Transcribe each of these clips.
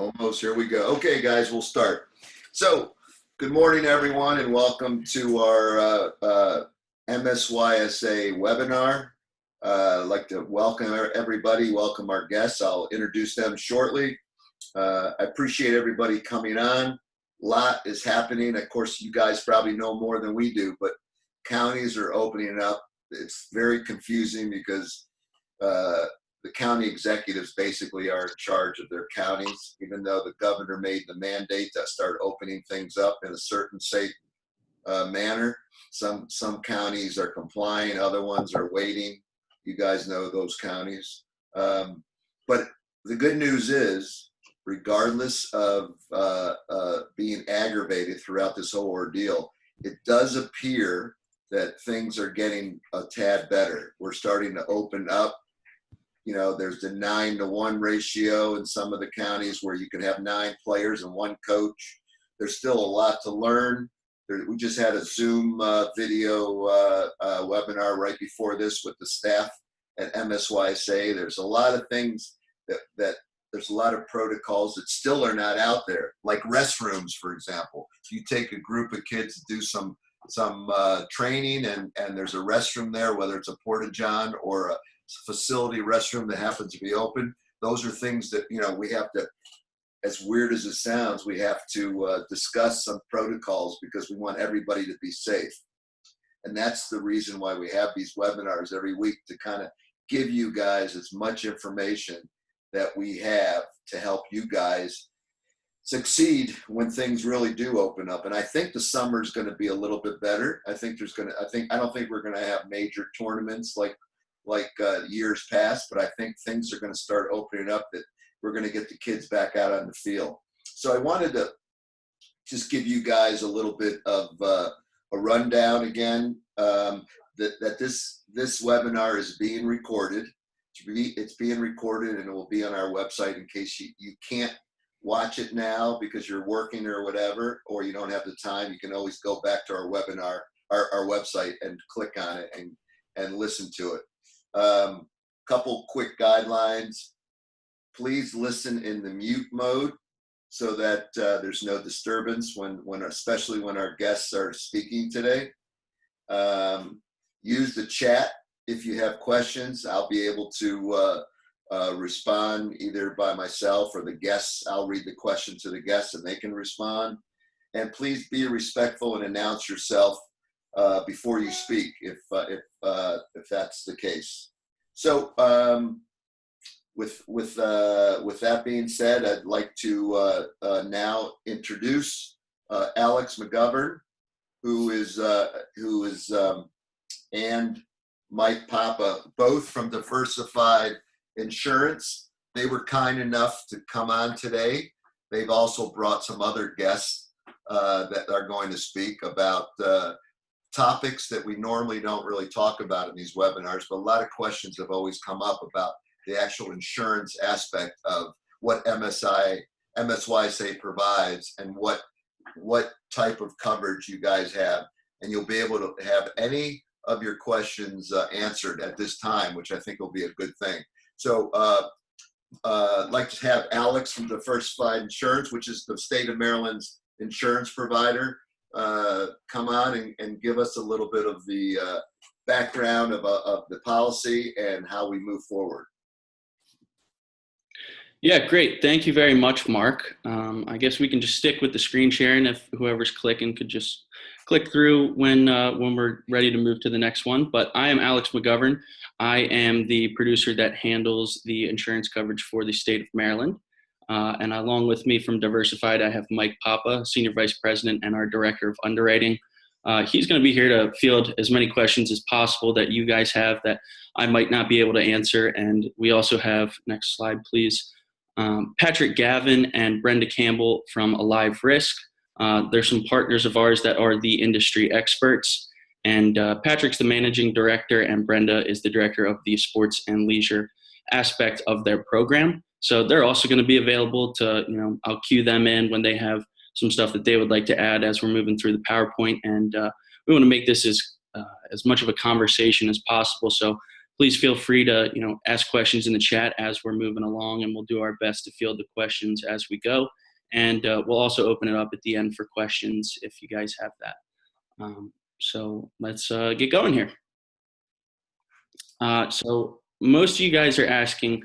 Almost. Here we go. Okay, guys, we'll start. So, good morning, everyone, and welcome to our MSYSA webinar. I'd like to welcome everybody, welcome our guests. I'll introduce them shortly. I appreciate everybody coming on. A lot is happening. Of course, you guys probably know more than we do, but counties are opening up. It's very confusing because the county executives basically are in charge of their counties, even though the governor made the mandate to start opening things up in a certain safe manner. Some counties are complying, other ones are waiting. You guys know those counties. But the good news is, regardless of being aggravated throughout this whole ordeal, it does appear that things are getting a tad better. We're starting to open up. You know, there's the 9-to-1 ratio in some of the counties where you can have 9 players and 1 coach. There's still a lot to learn. We just had a Zoom video webinar right before this with the staff at MSYSA. There's a lot of things that there's a lot of protocols that still are not out there, like restrooms, for example. If you take a group of kids to do some training and there's a restroom there, whether it's a porta-john or a facility restroom that happens to be open, those are things that, you know, we have to, as weird as it sounds, we have to discuss some protocols because we want everybody to be safe. And that's the reason why we have these webinars every week, to kind of give you guys as much information that we have to help you guys succeed when things really do open up. And I think the summer is going to be a little bit better. I don't think we're going to have major tournaments like years past, but I think things are going to start opening up, that we're going to get the kids back out on the field. So I wanted to just give you guys a little bit of a rundown again, that this webinar is being recorded. It's being recorded, and it will be on our website in case you can't watch it now because you're working or whatever, or you don't have the time. You can always go back to our webinar, our website, and click on it and listen to it. Couple quick guidelines. Please listen in the mute mode so that there's no disturbance especially when our guests are speaking today. Use the chat if you have questions. I'll be able to respond either by myself or the guests. I'll read the question to the guests and they can respond. And please be respectful and announce yourself before you speak, if that's the case. So with that being said, I'd like to now introduce Alex McGovern, who is and Mike Papa, both from Diversified Insurance. They were kind enough to come on today. They've also brought some other guests that are going to speak about topics that we normally don't really talk about in these webinars, but a lot of questions have always come up about the actual insurance aspect of what MSYSA provides and what type of coverage you guys have. And you'll be able to have any of your questions answered at this time, which I think will be a good thing. So I'd like to have Alex from Diversified Insurance, which is the state of Maryland's insurance provider, come on and give us a little bit of the background of the policy and how we move forward. Yeah, great. Thank you very much, Mark. I guess we can just stick with the screen sharing if whoever's clicking could just click through when we're ready to move to the next one. But I am Alex McGovern. I am the producer that handles the insurance coverage for the state of Maryland. And along with me from Diversified, I have Mike Papa, Senior Vice President and our Director of Underwriting. He's going to be here to field as many questions as possible that you guys have that I might not be able to answer. And we also have, next slide, please, Patrick Gavin and Brenda Campbell from Alive Risk. There's some partners of ours that are the industry experts. And Patrick's the Managing Director and Brenda is the Director of the Sports and Leisure aspect of their program. So they're also going to be available to, I'll cue them in when they have some stuff that they would like to add as we're moving through the PowerPoint. And we want to make this as much of a conversation as possible. So please feel free to, ask questions in the chat as we're moving along, and we'll do our best to field the questions as we go. And we'll also open it up at the end for questions if you guys have that. So let's get going here. So most of you guys are asking,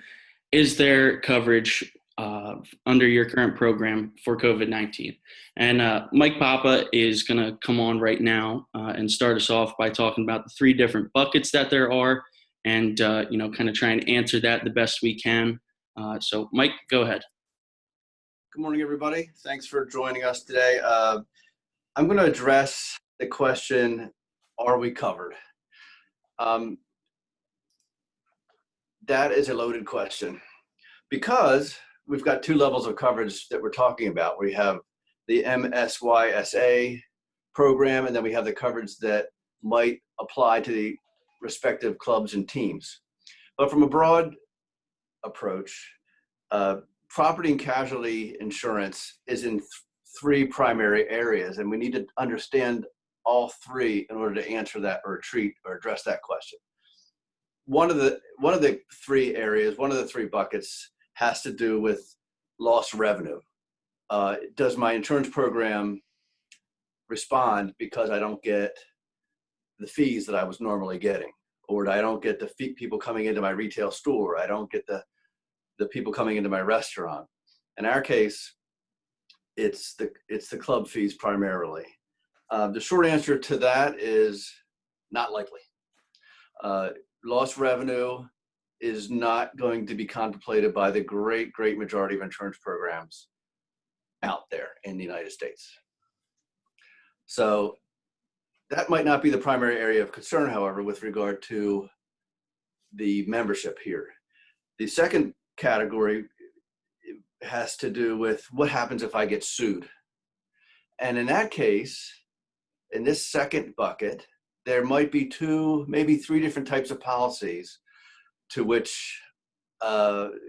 is there coverage under your current program for COVID-19? And Mike Papa is going to come on right now and start us off by talking about the 3 different buckets that there are, and kind of try and answer that the best we can. So Mike, go ahead. Good morning, everybody. Thanks for joining us today. I'm going to address the question, are we covered? That is a loaded question, because we've got 2 levels of coverage that we're talking about. We have the MSYSA program, and then we have the coverage that might apply to the respective clubs and teams. But from a broad approach, property and casualty insurance is in 3 primary areas, and we need to understand all 3 in order to answer that or address that question. One of the 3 areas, one of the 3 buckets has to do with lost revenue. Does my insurance program respond because I don't get the fees that I was normally getting, or I don't get the people coming into my retail store? I don't get the people coming into my restaurant. In our case, it's the club fees primarily. The short answer to that is not likely. Lost revenue is not going to be contemplated by the great majority of insurance programs out there in the United States. So that might not be the primary area of concern, however, with regard to the membership here. The second category has to do with what happens if I get sued. And in that case, in this second bucket, there might be 2, maybe 3 different types of policies to which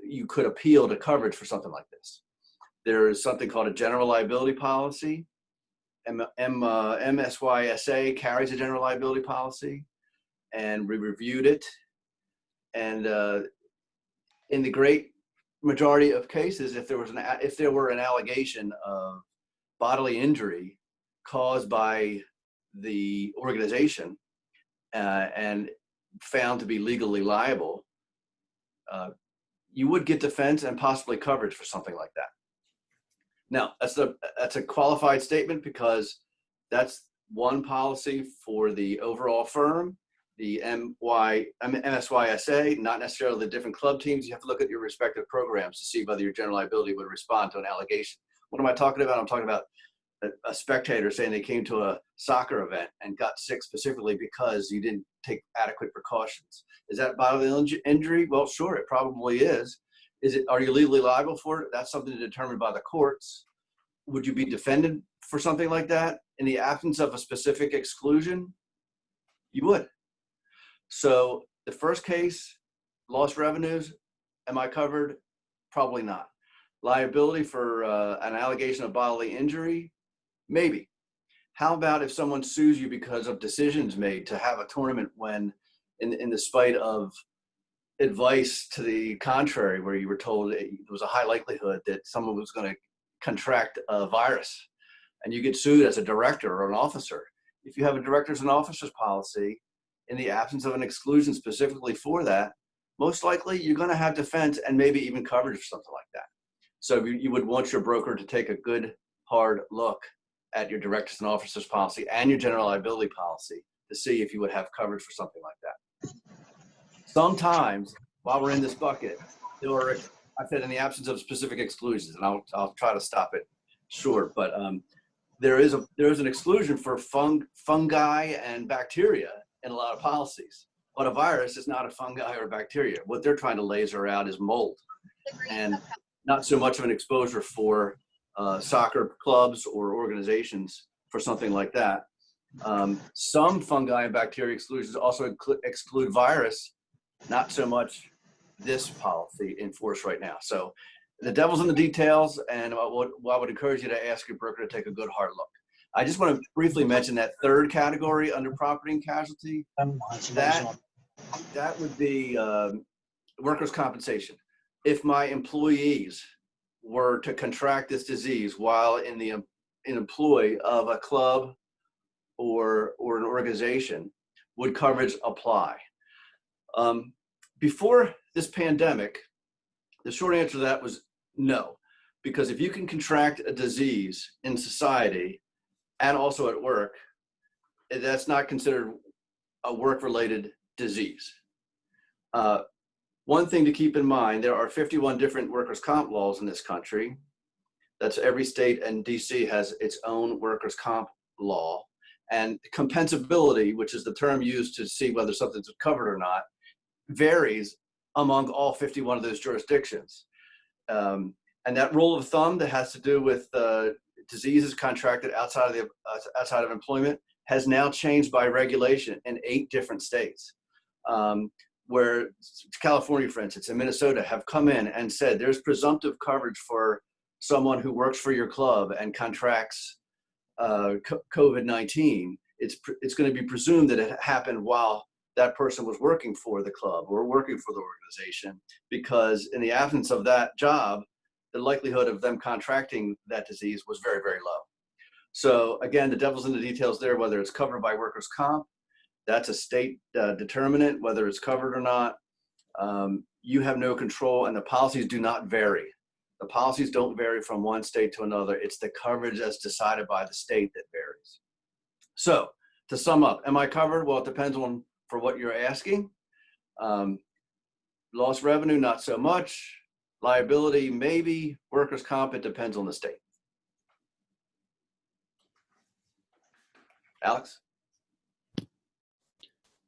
you could appeal to coverage for something like this. There is something called a general liability policy. MSYSA carries a general liability policy, and we reviewed it. And in the great majority of cases, if there were an allegation of bodily injury caused by the organization and found to be legally liable, you would get defense and possibly coverage for something like that. Now, that's a qualified statement, because that's one policy for the overall firm, the MSYSA, not necessarily the different club teams. You have to look at your respective programs to see whether your general liability would respond to an allegation. What am I talking about? I'm talking about a spectator saying they came to a soccer event and got sick specifically because you didn't take adequate precautions. Is that bodily injury? Well, sure, it probably is. Are you legally liable for it? That's something determined by the courts. Would you be defended for something like that in the absence of a specific exclusion? You would. So the first case, lost revenues, am I covered? Probably not. Liability for an allegation of bodily injury? Maybe. How about if someone sues you because of decisions made to have a tournament when, in the spite of advice to the contrary, where you were told there was a high likelihood that someone was going to contract a virus, and you get sued as a director or an officer? If you have a directors and officers policy, in the absence of an exclusion specifically for that, most likely you're going to have defense and maybe even coverage for something like that. So you would want your broker to take a good, hard look at your directors and officers policy and your general liability policy to see if you would have coverage for something like that. Sometimes, while we're in this bucket, I said in the absence of specific exclusions, and I'll try to stop it short, but there is an exclusion for fungi and bacteria in a lot of policies. But a virus is not a fungi or a bacteria. What they're trying to laser out is mold, and not so much of an exposure for soccer clubs or organizations for something like that. Some fungi and bacteria exclusions also exclude virus, not so much this policy in force right now. So the devil's in the details, and I would encourage you to ask your broker to take a good hard look. I just want to briefly mention that third category under property and casualty. That would be workers' compensation. If my employees were to contract this disease while in employ of a club or an organization, would coverage apply? Before this pandemic, the short answer to that was no, because if you can contract a disease in society and also at work, that's not considered a work-related disease. One thing to keep in mind, there are 51 different workers' comp laws in this country. That's every state, and DC has its own workers' comp law. And compensability, which is the term used to see whether something's covered or not, varies among all 51 of those jurisdictions. And that rule of thumb that has to do with diseases contracted outside of employment has now changed by regulation in 8 different states. Where California, for instance, and Minnesota have come in and said there's presumptive coverage for someone who works for your club and contracts COVID-19. It's going to be presumed that it happened while that person was working for the club or working for the organization, because in the absence of that job, the likelihood of them contracting that disease was very, very low. So again, the devil's in the details there, whether it's covered by workers' comp. That's a state determinant, whether it's covered or not. You have no control, and the policies do not vary. The policies don't vary from one state to another. It's the coverage that's decided by the state that varies. So to sum up, am I covered? Well, it depends on for what you're asking. Lost revenue, not so much. Liability, maybe. Workers' comp, it depends on the state. Alex?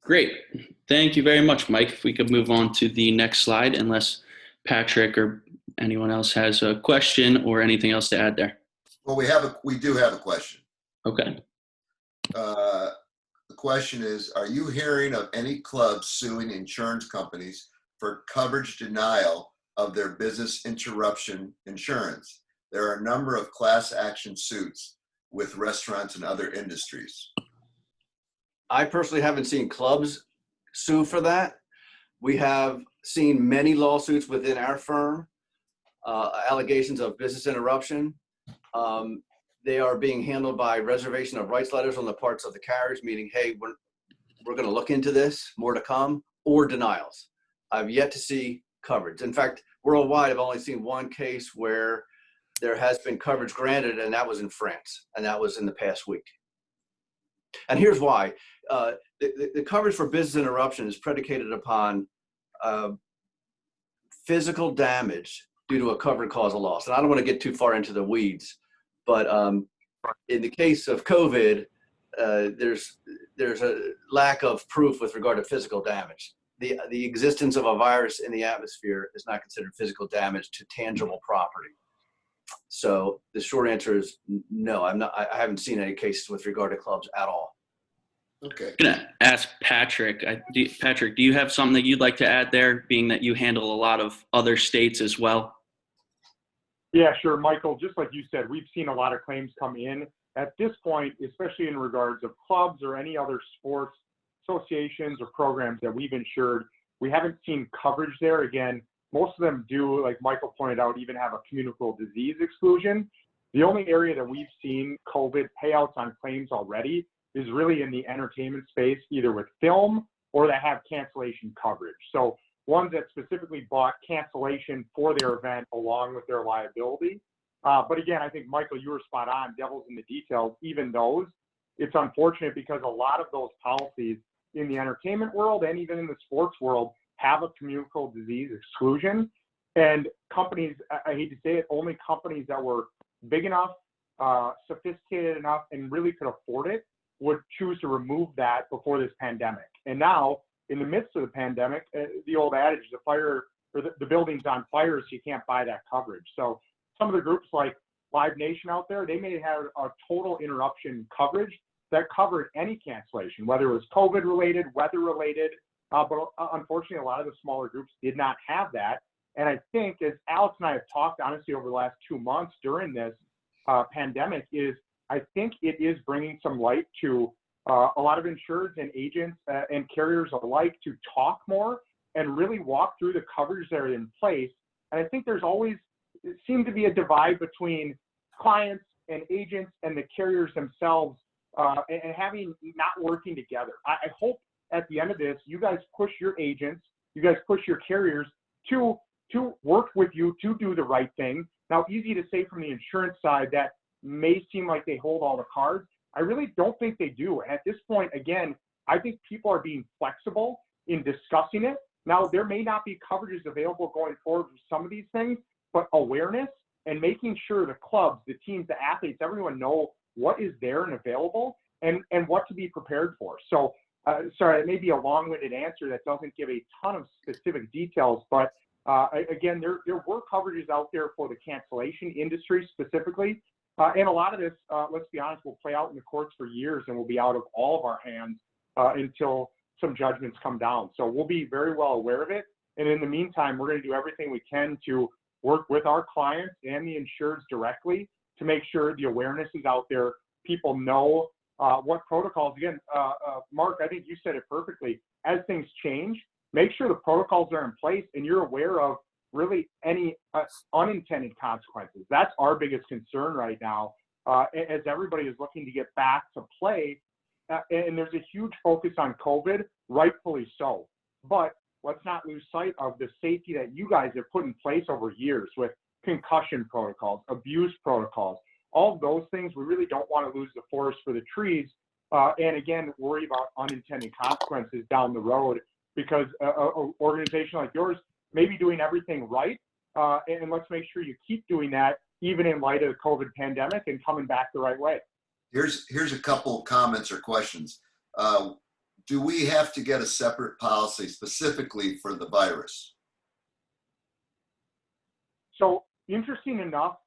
Great. Thank you very much, Mike. If we could move on to the next slide, unless Patrick or anyone else has a question or anything else to add there. Well, we do have a question. Okay. The question is, are you hearing of any clubs suing insurance companies for coverage denial of their business interruption insurance? There are a number of class action suits with restaurants and other industries. I personally haven't seen clubs sue for that. We have seen many lawsuits within our firm, allegations of business interruption. They are being handled by reservation of rights letters on the parts of the carriers, meaning, hey, we're going to look into this, more to come, or denials. I've yet to see coverage. In fact, worldwide, I've only seen one case where there has been coverage granted, and that was in France, and that was in the past week. And here's why. The coverage for business interruption is predicated upon physical damage due to a covered cause of loss. And I don't want to get too far into the weeds, but in the case of COVID, there's a lack of proof with regard to physical damage. The existence of a virus in the atmosphere is not considered physical damage to tangible property. So the short answer is no. I haven't seen any cases with regard to clubs at all. Okay. I'm gonna ask Patrick. Patrick, do you have something that you'd like to add there, being that you handle a lot of other states as well? Yeah, sure, Michael. Just like you said, we've seen a lot of claims come in at this point, especially in regards of clubs or any other sports associations or programs that we've insured. We haven't seen coverage there. Again, most of them do, like Michael pointed out, even have a communicable disease exclusion. The only area that we've seen COVID payouts on claims already is really in the entertainment space, either with film or that have cancellation coverage. So ones that specifically bought cancellation for their event along with their liability. But again, I think, Michael, you were spot on, devil's in the details. Even those, it's unfortunate because a lot of those policies in the entertainment world and even in the sports world have a communicable disease exclusion. And companies, I hate to say it, only companies that were big enough, sophisticated enough, and really could afford it would choose to remove that before this pandemic. And now, in the midst of the pandemic, the old adage, the building's on fire, so you can't buy that coverage. So some of the groups like Live Nation out there, they may have a total interruption coverage that covered any cancellation, whether it was COVID related, weather related, but unfortunately, a lot of the smaller groups did not have that. And I think, as Alex and I have talked, honestly, over the last 2 months during this pandemic, I think it is bringing some light to a lot of insureds and agents and carriers alike to talk more and really walk through the coverage that are in place. And I think there's always seemed to be a divide between clients and agents and the carriers themselves, and having not working together. I hope at the end of this, you guys push your agents, you guys push your carriers to work with you to do the right thing. Now, easy to say from the insurance side that may seem like they hold all the cards. I really don't think they do. And at this point, again, I think people are being flexible in discussing it. Now, there may not be coverages available going forward for some of these things, but awareness and making sure the clubs, the teams, the athletes, everyone know what is there and available and what to be prepared for. So, sorry, it may be a long-winded answer that doesn't give a ton of specific details, but again, there were coverages out there for the cancellation industry specifically. And a lot of this, let's be honest, will play out in the courts for years and will be out of all of our hands until some judgments come down. So we'll be very well aware of it. And in the meantime, we're going to do everything we can to work with our clients and the insureds directly to make sure the awareness is out there. People know what protocols. Again, Mark, I think you said it perfectly. As things change, make sure the protocols are in place and you're aware of really any unintended consequences. That's our biggest concern right now, as everybody is looking to get back to play. And there's a huge focus on COVID, rightfully so. But let's not lose sight of the safety that you guys have put in place over years with concussion protocols, abuse protocols, all of those things. We really don't want to lose the forest for the trees. And again, worry about unintended consequences down the road, because an organization like yours may be doing everything right. And let's make sure you keep doing that, even in light of the COVID pandemic and coming back the right way. Here's a couple comments or questions. Do we have to get a separate policy specifically for the virus? So interesting enough,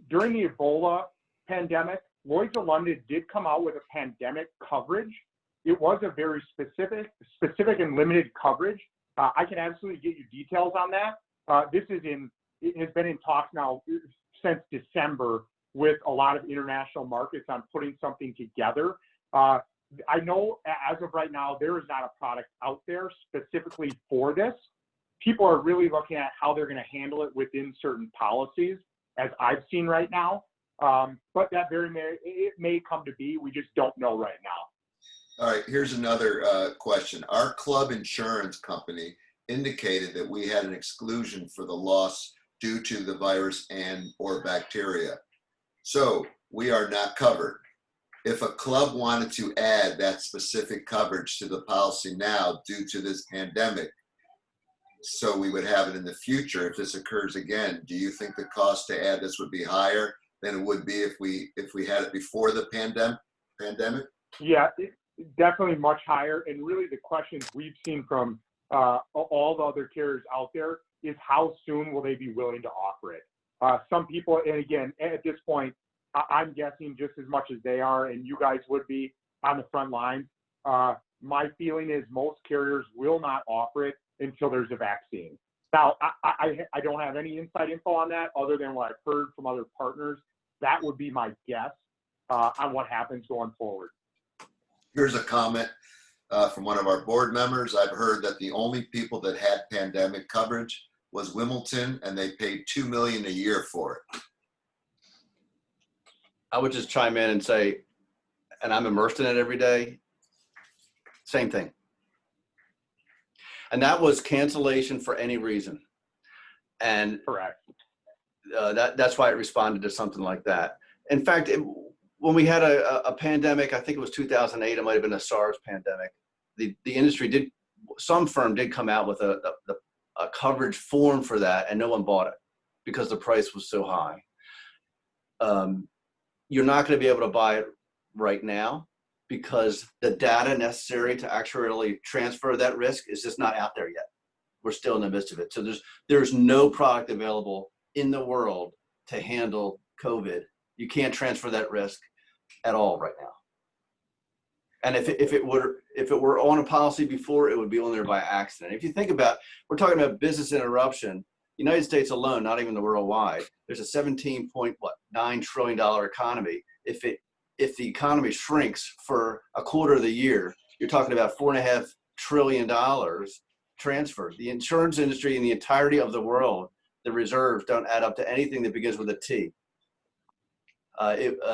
during the Ebola pandemic, Lloyd's of London did come out with a pandemic coverage. It was a very specific and limited coverage. I can absolutely get you details on that. It has been in talks now since December with a lot of international markets on putting something together. I know as of right now, there is not a product out there specifically for this. People are really looking at how they're going to handle it within certain policies, as I've seen right now. But that it may come to be. We just don't know right now. All right, here's another question. Our club insurance company indicated that we had an exclusion for the loss due to the virus and or bacteria. So we are not covered. If a club wanted to add that specific coverage to the policy now due to this pandemic, so we would have it in the future if this occurs again, do you think the cost to add this would be higher than it would be if we had it before the pandemic? Yeah, definitely much higher. And really the questions we've seen from all the other carriers out there is how soon will they be willing to offer it? Some people, and again, at this point, I'm guessing just as much as they are, and you guys would be on the front lines. My feeling is most carriers will not offer it until there's a vaccine. Now, I don't have any inside info on that other than what I've heard from other partners. That would be my guess on what happens going forward. Here's a comment from one of our board members. I've heard that the only people that had pandemic coverage was Wimbledon, and they paid $2 million a year for it. I would just chime in and say, and I'm immersed in it every day, same thing. And that was cancellation for any reason. And correct. That's why it responded to something like that. In fact, when we had a pandemic, I think it was 2008, it might have been a SARS pandemic, the industry some firm did come out with a coverage form for that, and no one bought it because the price was so high. You're not going to be able to buy it right now because the data necessary to actually transfer that risk is just not out there yet. We're still in the midst of it. So there's no product available in the world to handle COVID. You can't transfer that risk at all right now. And if it were on a policy before, it would be on there by accident. If you think about, we're talking about business interruption. United States alone, not even the worldwide, there's a $17.9 trillion economy. If it if the economy shrinks for a quarter of the year, you're talking about $4.5 trillion transferred. The insurance industry in the entirety of the world, the reserves don't add up to anything that begins with a T.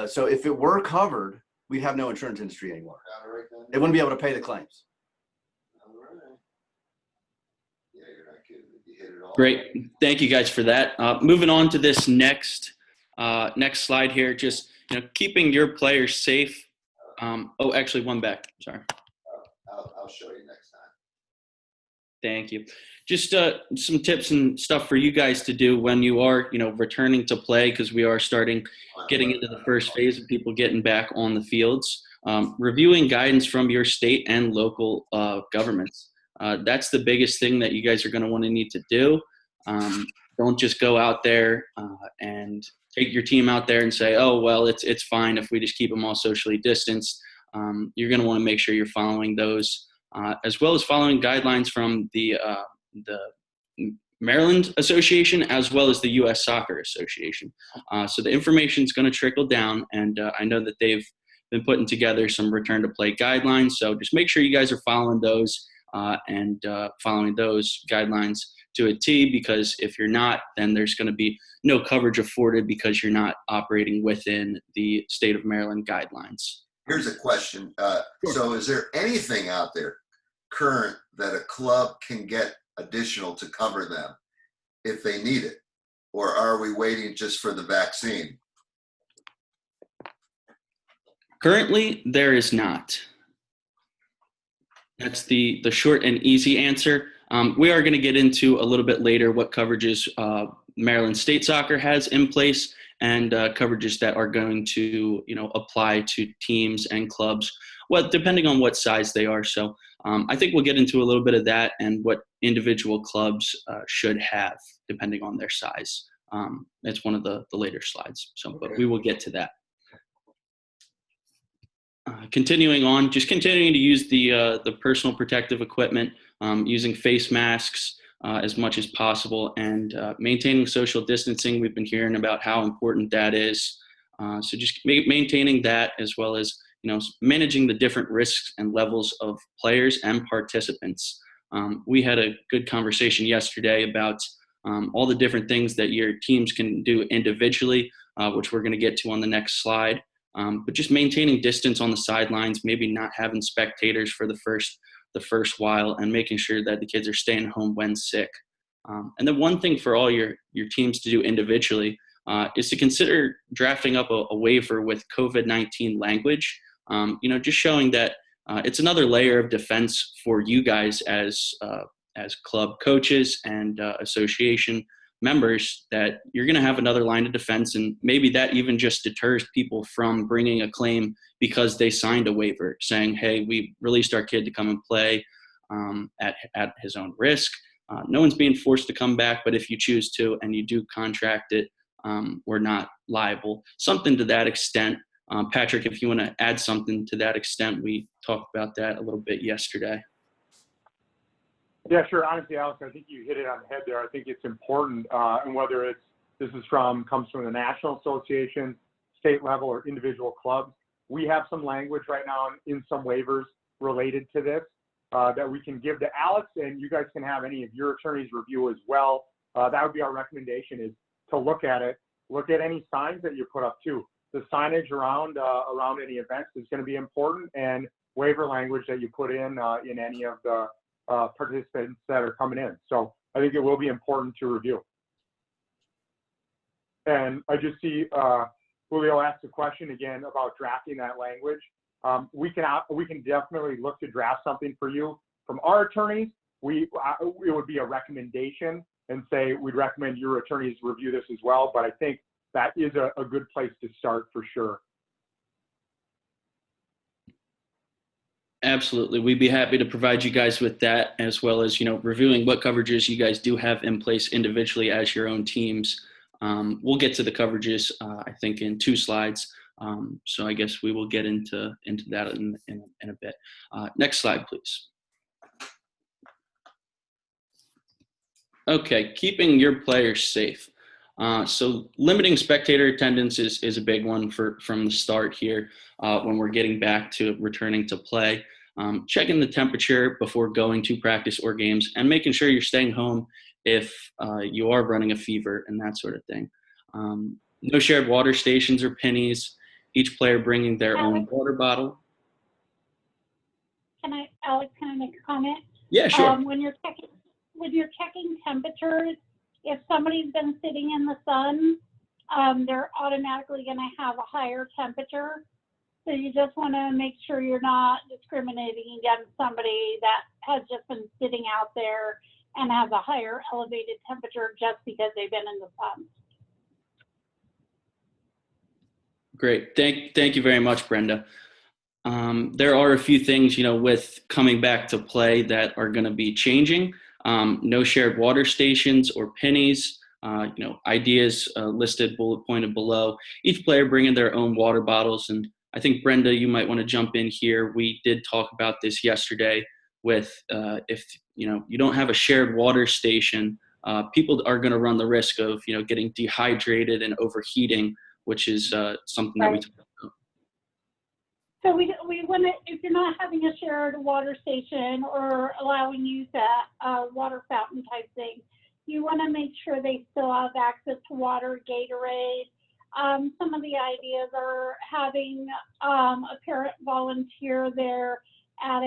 So if it were covered, we'd have no insurance industry anymore. They wouldn't be able to pay the claims. Yeah, you're not kidding. You hit it all. Great. Thank you guys for that. Moving on to this next slide here, just keeping your players safe. Actually, one back. Sorry. I'll show you next time. Thank you. Just some tips and stuff for you guys to do when you are, returning to play, because we are getting into the first phase of people getting back on the fields. Reviewing guidance from your state and local governments. That's the biggest thing that you guys are going to want to need to do. Don't just go out there and take your team out there and say, oh, well, it's fine if we just keep them all socially distanced. You're going to want to make sure you're following those, as well as following guidelines from the Maryland Association, as well as the U.S. Soccer Association. So the information is going to trickle down, and I know that they've been putting together some return to play guidelines. So just make sure you guys are following those and following those guidelines to a T, because if you're not, then there's going to be no coverage afforded because you're not operating within the state of Maryland guidelines. Here's a question. So is there anything out there current that a club can get additional to cover them if they need it? Or are we waiting just for the vaccine? Currently, there is not. That's the short and easy answer. We are going to get into a little bit later what coverages Maryland State Soccer has in place, and coverages that are going to, apply to teams and clubs, well, depending on what size they are. So I think we'll get into a little bit of that and what individual clubs should have depending on their size. It's one of the later slides. So, but we will get to that. Continuing on, just continuing to use the personal protective equipment, using face masks as much as possible, and maintaining social distancing. We've been hearing about how important that is. So just maintaining that, as well as managing the different risks and levels of players and participants. We had a good conversation yesterday about all the different things that your teams can do individually, which we're going to get to on the next slide. But just maintaining distance on the sidelines, maybe not having spectators for the first while, and making sure that the kids are staying home when sick. And then one thing for all your teams to do individually is to consider drafting up a waiver with COVID-19 language. Just showing that it's another layer of defense for you guys as club coaches and association members, that you're going to have another line of defense, and maybe that even just deters people from bringing a claim because they signed a waiver saying, hey, we released our kid to come and play at his own risk. No one's being forced to come back, but if you choose to and you do contract it, we're not liable. Something to that extent. Patrick, if you want to add something to that extent, we talked about that a little bit yesterday. Yeah, sure. Honestly, Alex, I think you hit it on the head there. I think it's important, and whether comes from the National Association, state level, or individual clubs, we have some language right now in some waivers related to this that we can give to Alex, and you guys can have any of your attorneys review as well. That would be our recommendation, is to look at it, look at any signs that you put up too. The signage around any events is going to be important, and waiver language that you put in any of the participants that are coming in. So I think it will be important to review. And I just see Julio asked a question again about drafting that language. We can definitely look to draft something for you from our attorneys. It would be a recommendation and say we'd recommend your attorneys review this as well. But I think that is a good place to start for sure. Absolutely. We'd be happy to provide you guys with that, as well as, reviewing what coverages you guys do have in place individually as your own teams. We'll get to the coverages, I think, in 2 slides. So I guess we will get into that in a bit. Next slide, please. Okay, keeping your players safe. So limiting spectator attendance is a big one from the start here when we're getting back to returning to play. Checking the temperature before going to practice or games, and making sure you're staying home if you are running a fever and that sort of thing. No shared water stations or pennies. Each player bringing their own water bottle. Alex, can I make a comment? Yeah, sure. When you're checking temperatures, if somebody's been sitting in the sun, they're automatically going to have a higher temperature. So you just want to make sure you're not discriminating against somebody that has just been sitting out there and has a higher elevated temperature just because they've been in the sun. Great. Thank you very much, Brenda. There are a few things, with coming back to play that are going to be changing. No shared water stations or pennies. Ideas listed, bullet pointed below. Each player bringing their own water bottles. And I think, Brenda, you might want to jump in here. We did talk about this yesterday with if, you don't have a shared water station, people are going to run the risk of, getting dehydrated and overheating, which is something that we talked about. So we want to, if you're not having a shared water station or allowing use at water fountain type thing, you want to make sure they still have access to water, Gatorade. Some of the ideas are having a parent volunteer there at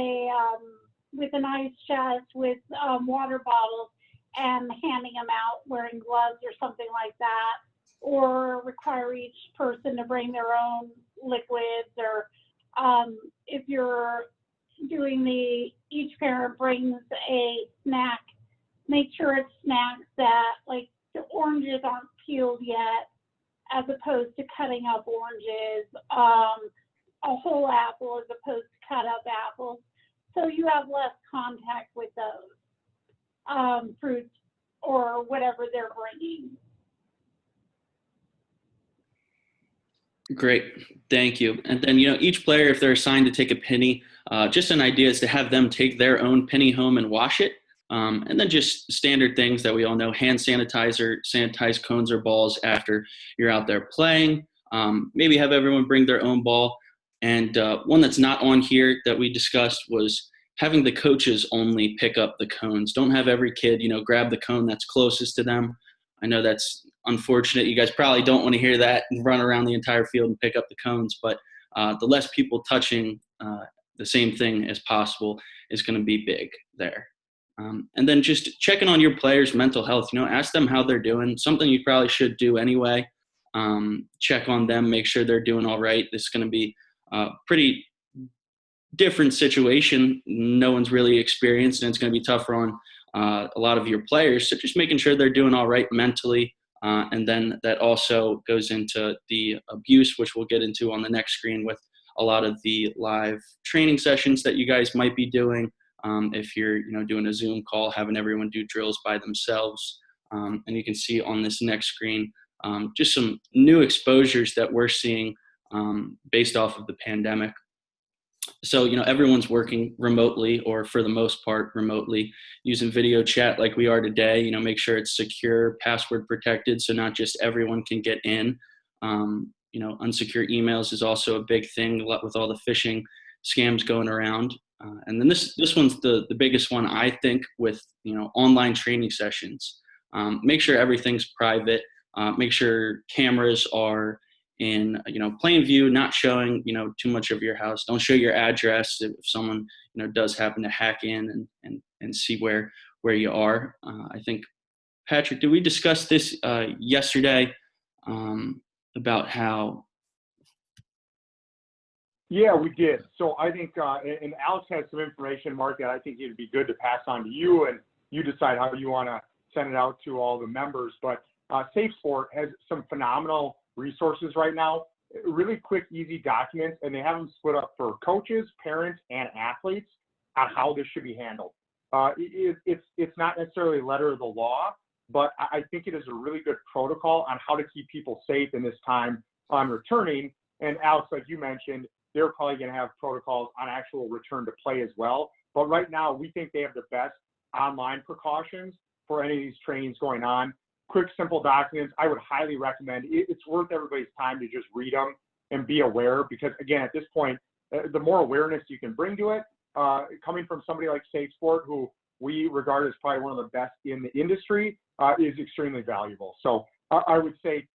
with an ice chest with water bottles and handing them out wearing gloves or something like that, or require each person to bring their own liquids, or if you're doing each parent brings a snack, make sure it's snacks that, like, the oranges aren't peeled yet, as opposed to cutting up oranges, a whole apple as opposed to cut up apples. So you have less contact with those fruits or whatever they're bringing. Great, thank you. And then, each player, if they're assigned to take a penny, just an idea is to have them take their own penny home and wash it. And then just standard things that we all know: hand sanitizer, sanitize cones or balls after you're out there playing. Maybe have everyone bring their own ball. And one that's not on here that we discussed was having the coaches only pick up the cones. Don't have every kid, grab the cone that's closest to them. I know that's unfortunate. You guys probably don't want to hear that and run around the entire field and pick up the cones, but the less people touching the same thing as possible is going to be big there. And then just checking on your players' mental health, ask them how they're doing, something you probably should do anyway. Check on them, make sure they're doing all right. This is going to be a pretty different situation. No one's really experienced, and it's going to be tougher on a lot of your players. So just making sure they're doing all right mentally. And then that also goes into the abuse, which we'll get into on the next screen with a lot of the live training sessions that you guys might be doing. If you're, doing a Zoom call, having everyone do drills by themselves. And you can see on this next screen, just some new exposures that we're seeing based off of the pandemic. So, everyone's working remotely, or for the most part remotely, using video chat like we are today. Make sure it's secure, password protected, so not just everyone can get in. Unsecure emails is also a big thing with all the phishing scams going around. And then this one's the biggest one, I think, with, online training sessions. Make sure everything's private. Make sure cameras are in, plain view, not showing, too much of your house. Don't show your address if someone, does happen to hack in and see where you are. I think, Patrick, did we discuss this yesterday about how? Yeah, we did. So I think, and Alex has some information, Mark, that I think it'd be good to pass on to you, and you decide how you want to send it out to all the members. But Safe Sport has some phenomenal resources right now, really quick, easy documents, and they have them split up for coaches, parents, and athletes on how this should be handled. It's not necessarily a letter of the law, but I think it is a really good protocol on how to keep people safe in this time on returning. And Alex, like you mentioned, they're probably going to have protocols on actual return to play as well. But right now, we think they have the best online precautions for any of these trainings going on. quick, simple documents. I would highly recommend it's worth everybody's time to just read them and be aware, because again, at this point, the more awareness you can bring to it, coming from somebody like Safe Sport, who we regard as probably one of the best in the industry, is extremely valuable. So I would say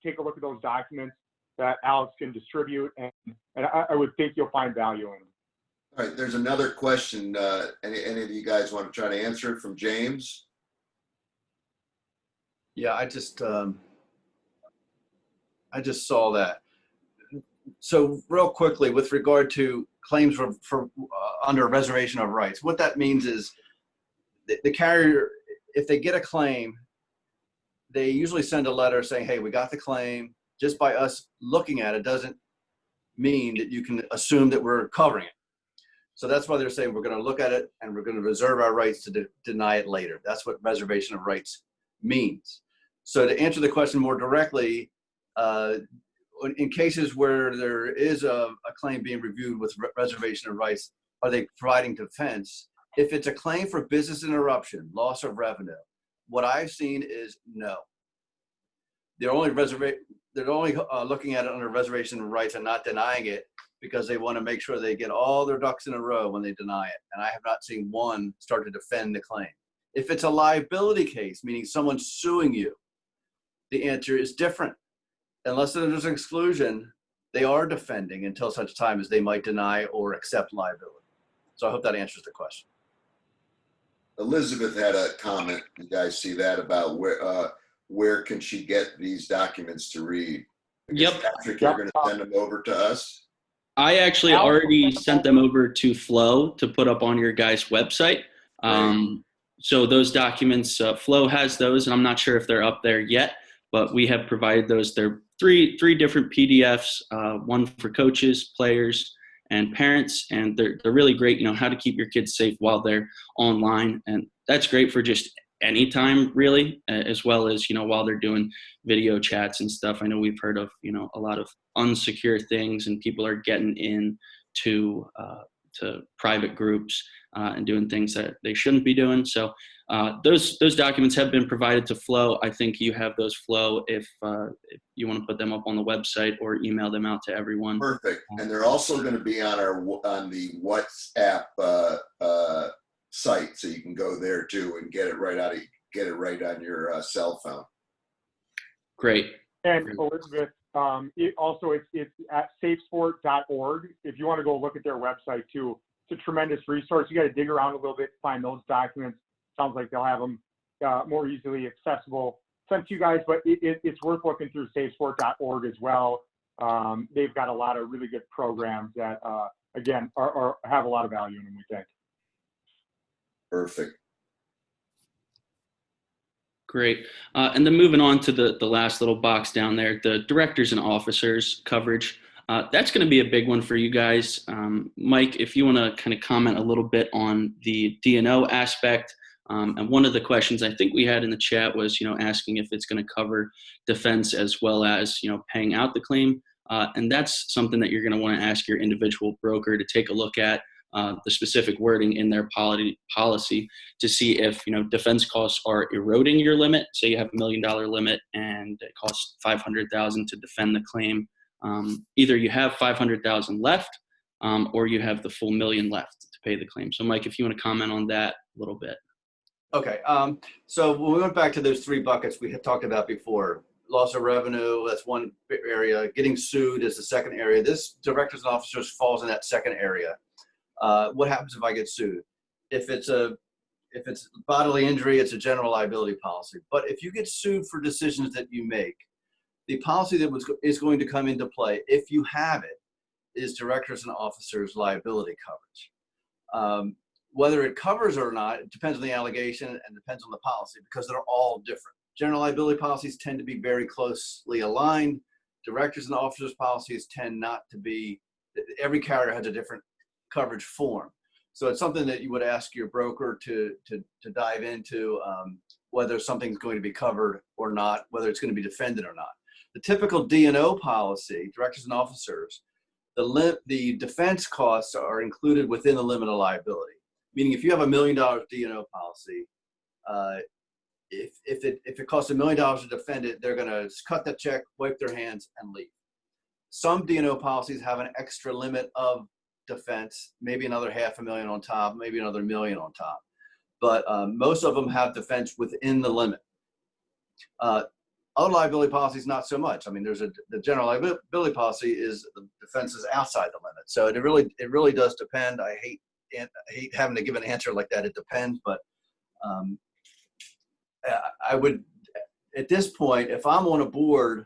take a look at those documents that Alex can distribute, and I would think you'll find value in them. All right, there's another question. Any of you guys want to try to answer it from James? Yeah, I just saw that. So real quickly, with regard to claims for under reservation of rights, what that means is the carrier, if they get a claim, they usually send a letter saying, hey, we got the claim. Just by us looking at it doesn't mean that you can assume that we're covering it. So that's why they're saying we're going to look at it and we're going to reserve our rights to deny it later. That's what reservation of rights means. So to answer the question more directly, in cases where there is a claim being reviewed with reservation of rights, are they providing defense? If it's a claim for business interruption, loss of revenue, what I've seen is no. They're only looking at it under reservation of rights and not denying it because they want to make sure they get all their ducks in a row when they deny it. And I have not seen one start to defend the claim. If it's a liability case, meaning someone's suing you, the answer is different. Unless there's an exclusion, they are defending until such time as they might deny or accept liability. So I hope that answers the question. Elizabeth had a comment. You guys see that about where can she get these documents to read? Yep. Patrick, you're going to send them over to us? I actually already sent them over to Flow to put up on your guys' website. So those documents, Flow has those, and I'm not sure if they're up there yet, but we have provided those. They're three different PDFs, one for coaches, players, and parents, and they're really great, how to keep your kids safe while they're online. And that's great for just any time, really, as well as, while they're doing video chats and stuff. I know we've heard of, a lot of unsecure things, and people are getting in to private groups and doing things that they shouldn't be doing. So those documents have been provided to Flow. I think you have those, Flow, if you want to put them up on the website or email them out to everyone. Perfect. And they're also going to be on the WhatsApp site, so you can go there too and get it right on your cell phone. Great. And Elizabeth, it's at safesport.org. If you want to go look at their website too, it's a tremendous resource. You got to dig around a little bit to find those documents. Sounds like they'll have them more easily accessible sent to you guys, but it's worth looking through safesport.org as well. They've got a lot of really good programs that, again, have a lot of value in them, we think. Perfect. Great. And then moving on to the last little box down there, the directors and officers coverage. That's going to be a big one for you guys. Mike, if you want to kind of comment a little bit on the D&O aspect. And one of the questions I think we had in the chat was, asking if it's going to cover defense as well as, paying out the claim. And that's something that you're going to want to ask your individual broker to take a look at. The specific wording in their policy to see if, defense costs are eroding your limit. Say you have $1 million limit and it costs $500,000 to defend the claim. Either you have $500,000 left or you have the full $1 million left to pay the claim. So Mike, if you want to comment on that a little bit. Okay. So when we went back to those three buckets we had talked about before, loss of revenue, that's one area. Getting sued is the second area. This directors and officers falls in that second area. What happens if I get sued? If it's bodily injury, it's a general liability policy. But if you get sued for decisions that you make, the policy that is going to come into play, if you have it, is directors and officers liability coverage. Whether it covers or not, it depends on the allegation and depends on the policy, because they're all different. General liability policies tend to be very closely aligned. Directors and officers policies tend not to be. Every carrier has a different coverage form. So it's something that you would ask your broker to dive into, whether something's going to be covered or not, whether it's going to be defended or not. The typical D&O policy, directors and officers, the defense costs are included within the limit of liability. Meaning if you have $1 million D&O policy, if it costs $1 million to defend it, they're going to cut the check, wipe their hands, and leave. Some D&O policies have an extra limit of defense, maybe another $500,000 on top, maybe another $1 million on top. But most of them have defense within the limit. Other liability policies, not so much. I mean, the general liability policy is the defense is outside the limit. So it really does depend. I hate having to give an answer like that. It depends, but I would, at this point, if I'm on a board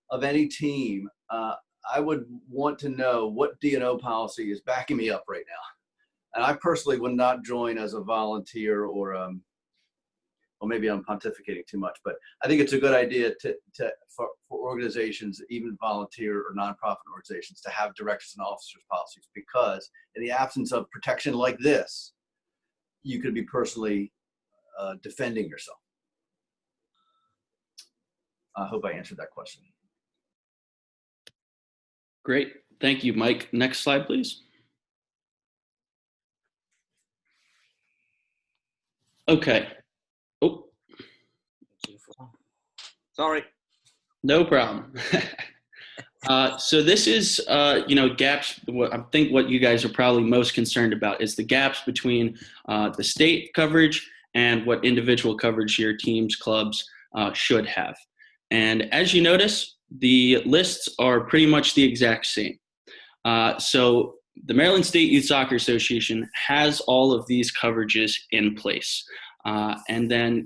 of any team, I would want to know what D&O policy is backing me up right now. And I personally would not join as a volunteer or well, maybe I'm pontificating too much, but I think it's a good idea for organizations, even volunteer or nonprofit organizations, to have directors and officers policies, because in the absence of protection like this, you could be personally defending yourself. I hope I answered that question. Great. Thank you, Mike. Next slide, please. Okay. Oh, Sorry. no problem. So this is, gaps. I think what you guys are probably most concerned about is the gaps between the state coverage and what individual coverage your teams, clubs should have. And as you notice, the lists are pretty much the exact same. So the Maryland State Youth Soccer Association has all of these coverages in place. And then,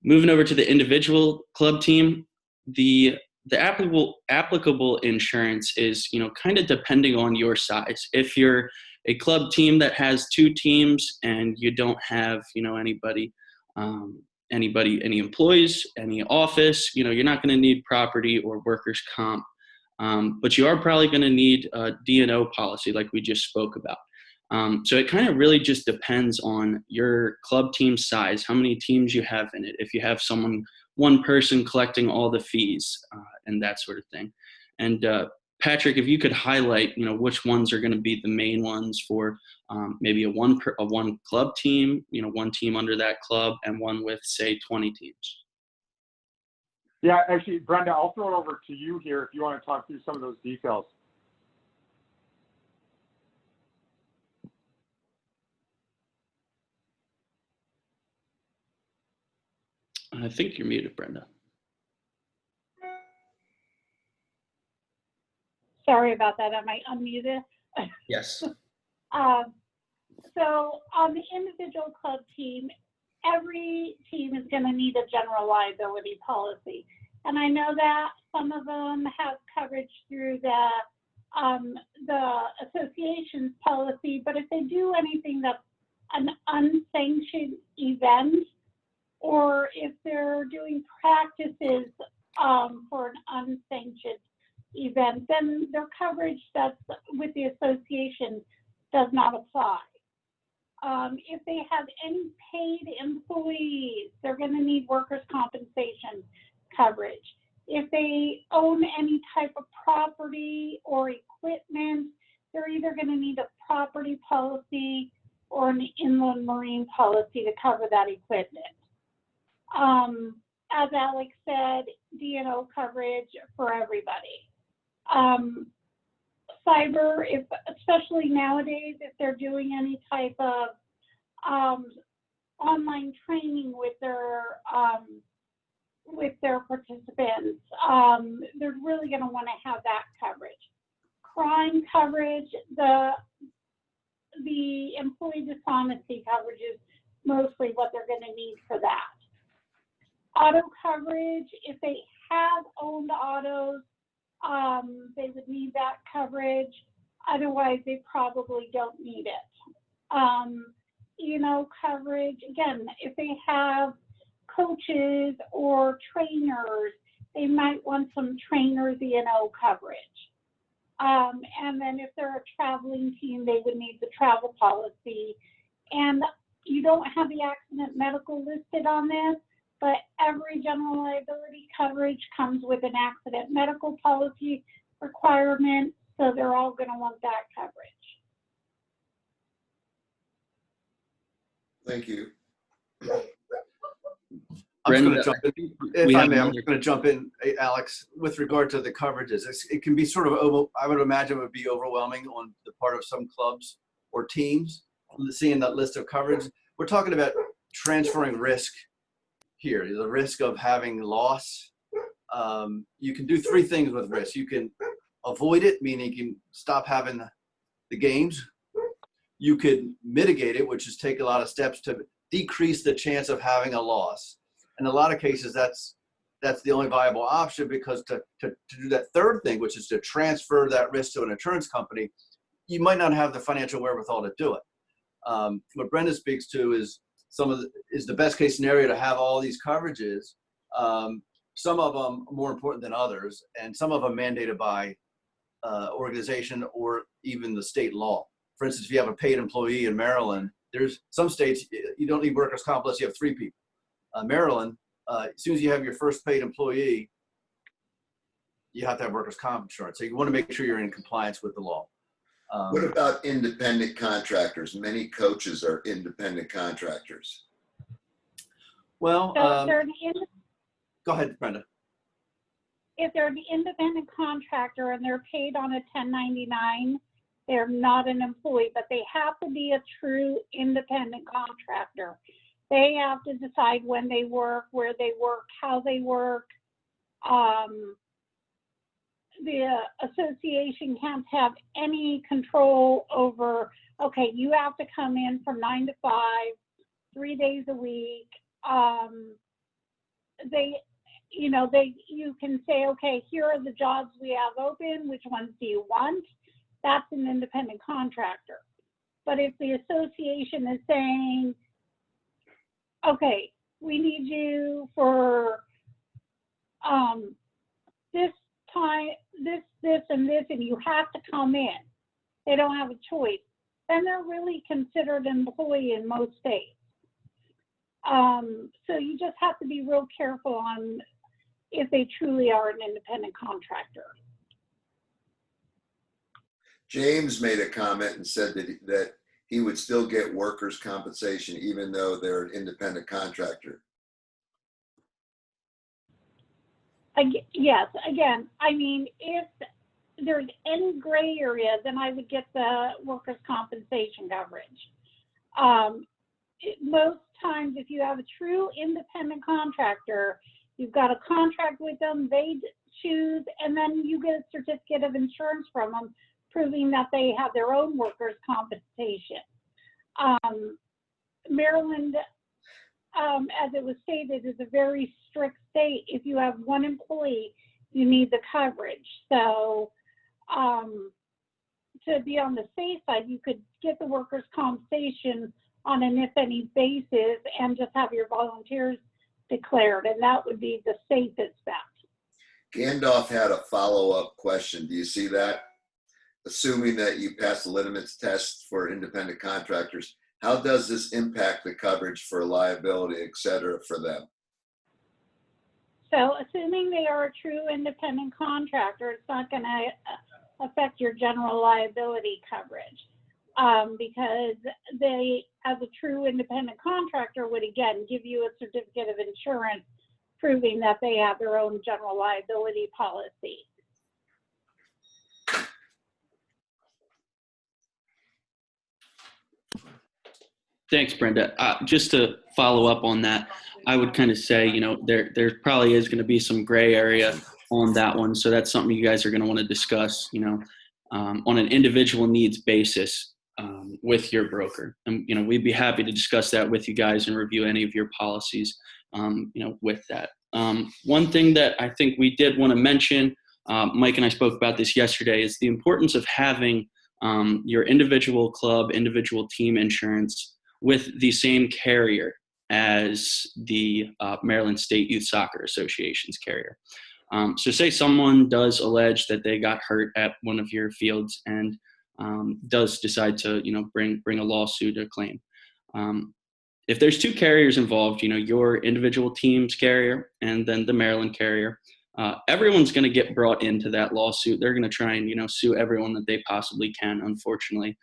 moving over to the individual club team, the applicable insurance is, kind of depending on your size. If you're a club team that has 2 teams and you don't have, any employees, any office, you're not going to need property or workers' comp. But you are probably going to need a D&O policy like we just spoke about. So it kind of really just depends on your club team size, how many teams you have in it, if you have one person collecting all the fees and that sort of thing. And Patrick, if you could highlight, which ones are going to be the main ones for maybe a one club team, one team under that club, and one with, say, 20 teams. Yeah, actually, Brenda, I'll throw it over to you here if you want to talk through some of those details. I think you're muted, Brenda. Sorry about that. Am I unmuted? Yes. So on the individual club team, every team is going to need a general liability policy. And I know that some of them have coverage through the association's policy, but if they do anything that's an unsanctioned event, or if they're doing practices for an unsanctioned event, then their coverage that's with the association does not apply. If they have any paid employees, they're going to need workers' compensation coverage. If they own any type of property or equipment, they're either going to need a property policy or an inland marine policy to cover that equipment. As Alex said, D&O coverage for everybody. Cyber, especially nowadays, if they're doing any type of online training with their participants, they're really going to want to have that coverage. Crime coverage, the employee dishonesty coverage is mostly what they're going to need for that. Auto coverage, if they have owned autos, they would need that coverage. Otherwise, they probably don't need it. Coverage, again, if they have coaches or trainers, they might want some trainer D&O coverage. And then if they're a traveling team, they would need the travel policy. And you don't have the accident medical listed on this, but every general liability coverage comes with an accident medical policy requirement, so they're all going to want that coverage. Thank you. I'm just going Brenda, to jump in. we If I have may, I'm another- just going to jump in, Alex, with regard to the coverages. It can be sort of, I would imagine it would be overwhelming on the part of some clubs or teams seeing that list of coverage. We're talking about transferring risk here, the risk of having loss. You can do three things with risk. You can avoid it, meaning you can stop having the games. You could mitigate it, which is take a lot of steps to decrease the chance of having a loss. In a lot of cases, that's the only viable option, because to do that third thing, which is to transfer that risk to an insurance company, you might not have the financial wherewithal to do it. What Brenda speaks to is the best case scenario to have all these coverages. Some of them more important than others, and some of them mandated by organization or even the state law. For instance, if you have a paid employee in Maryland, there's some states you don't need workers' comp unless you have 3 people. Maryland, as soon as you have your first paid employee, you have to have workers' comp insurance. So you want to make sure you're in compliance with the law. What about independent contractors? Many coaches are independent contractors. Well, So go ahead, Brenda. if they're the independent contractor and they're paid on a 1099, they're not an employee, but they have to be a true independent contractor. They have to decide when they work, where they work, how they work. The association can't have any control over, okay, you have to come in from 9 to 5, 3 days a week. You can say, okay, here are the jobs we have open. Which ones do you want? That's an independent contractor. But if the association is saying, okay, we need you for this time, this, and this, and you have to come in, they don't have a choice, then they're really considered an employee in most states. So you just have to be real careful on if they truly are an independent contractor. James made a comment and said that he would still get workers' compensation even though they're an independent contractor. Yes, again, I mean, if there's any gray area, then I would get the workers' compensation coverage. Most times, if you have a true independent contractor, you've got a contract with them, they choose, and then you get a certificate of insurance from them, proving that they have their own workers' compensation. Maryland, as it was stated, is a very strict state. If you have one employee, you need the coverage. So to be on the safe side, you could get the workers' compensation on an if-any basis and just have your volunteers declared, and that would be the safest bet. Gandalf had a follow-up question. Do you see that? Assuming that you pass the limits test for independent contractors, how does this impact the coverage for liability, et cetera, for them? So assuming they are a true independent contractor, it's not going to affect your general liability coverage because they, as a true independent contractor, would again give you a certificate of insurance proving that they have their own general liability policy. Thanks, Brenda. Just to follow up on that, I would kind of say, there probably is going to be some gray area on that one. So that's something you guys are going to want to discuss, on an individual needs basis with your broker. And, we'd be happy to discuss that with you guys and review any of your policies, with that. One thing that I think we did want to mention, Mike and I spoke about this yesterday, is the importance of having your individual club, individual team insurance with the same carrier as the Maryland State Youth Soccer Association's carrier. So say someone does allege that they got hurt at one of your fields and does decide to, bring a lawsuit or claim. If there's two carriers involved, your individual team's carrier and then the Maryland carrier, everyone's going to get brought into that lawsuit. They're going to try and, sue everyone that they possibly can, unfortunately.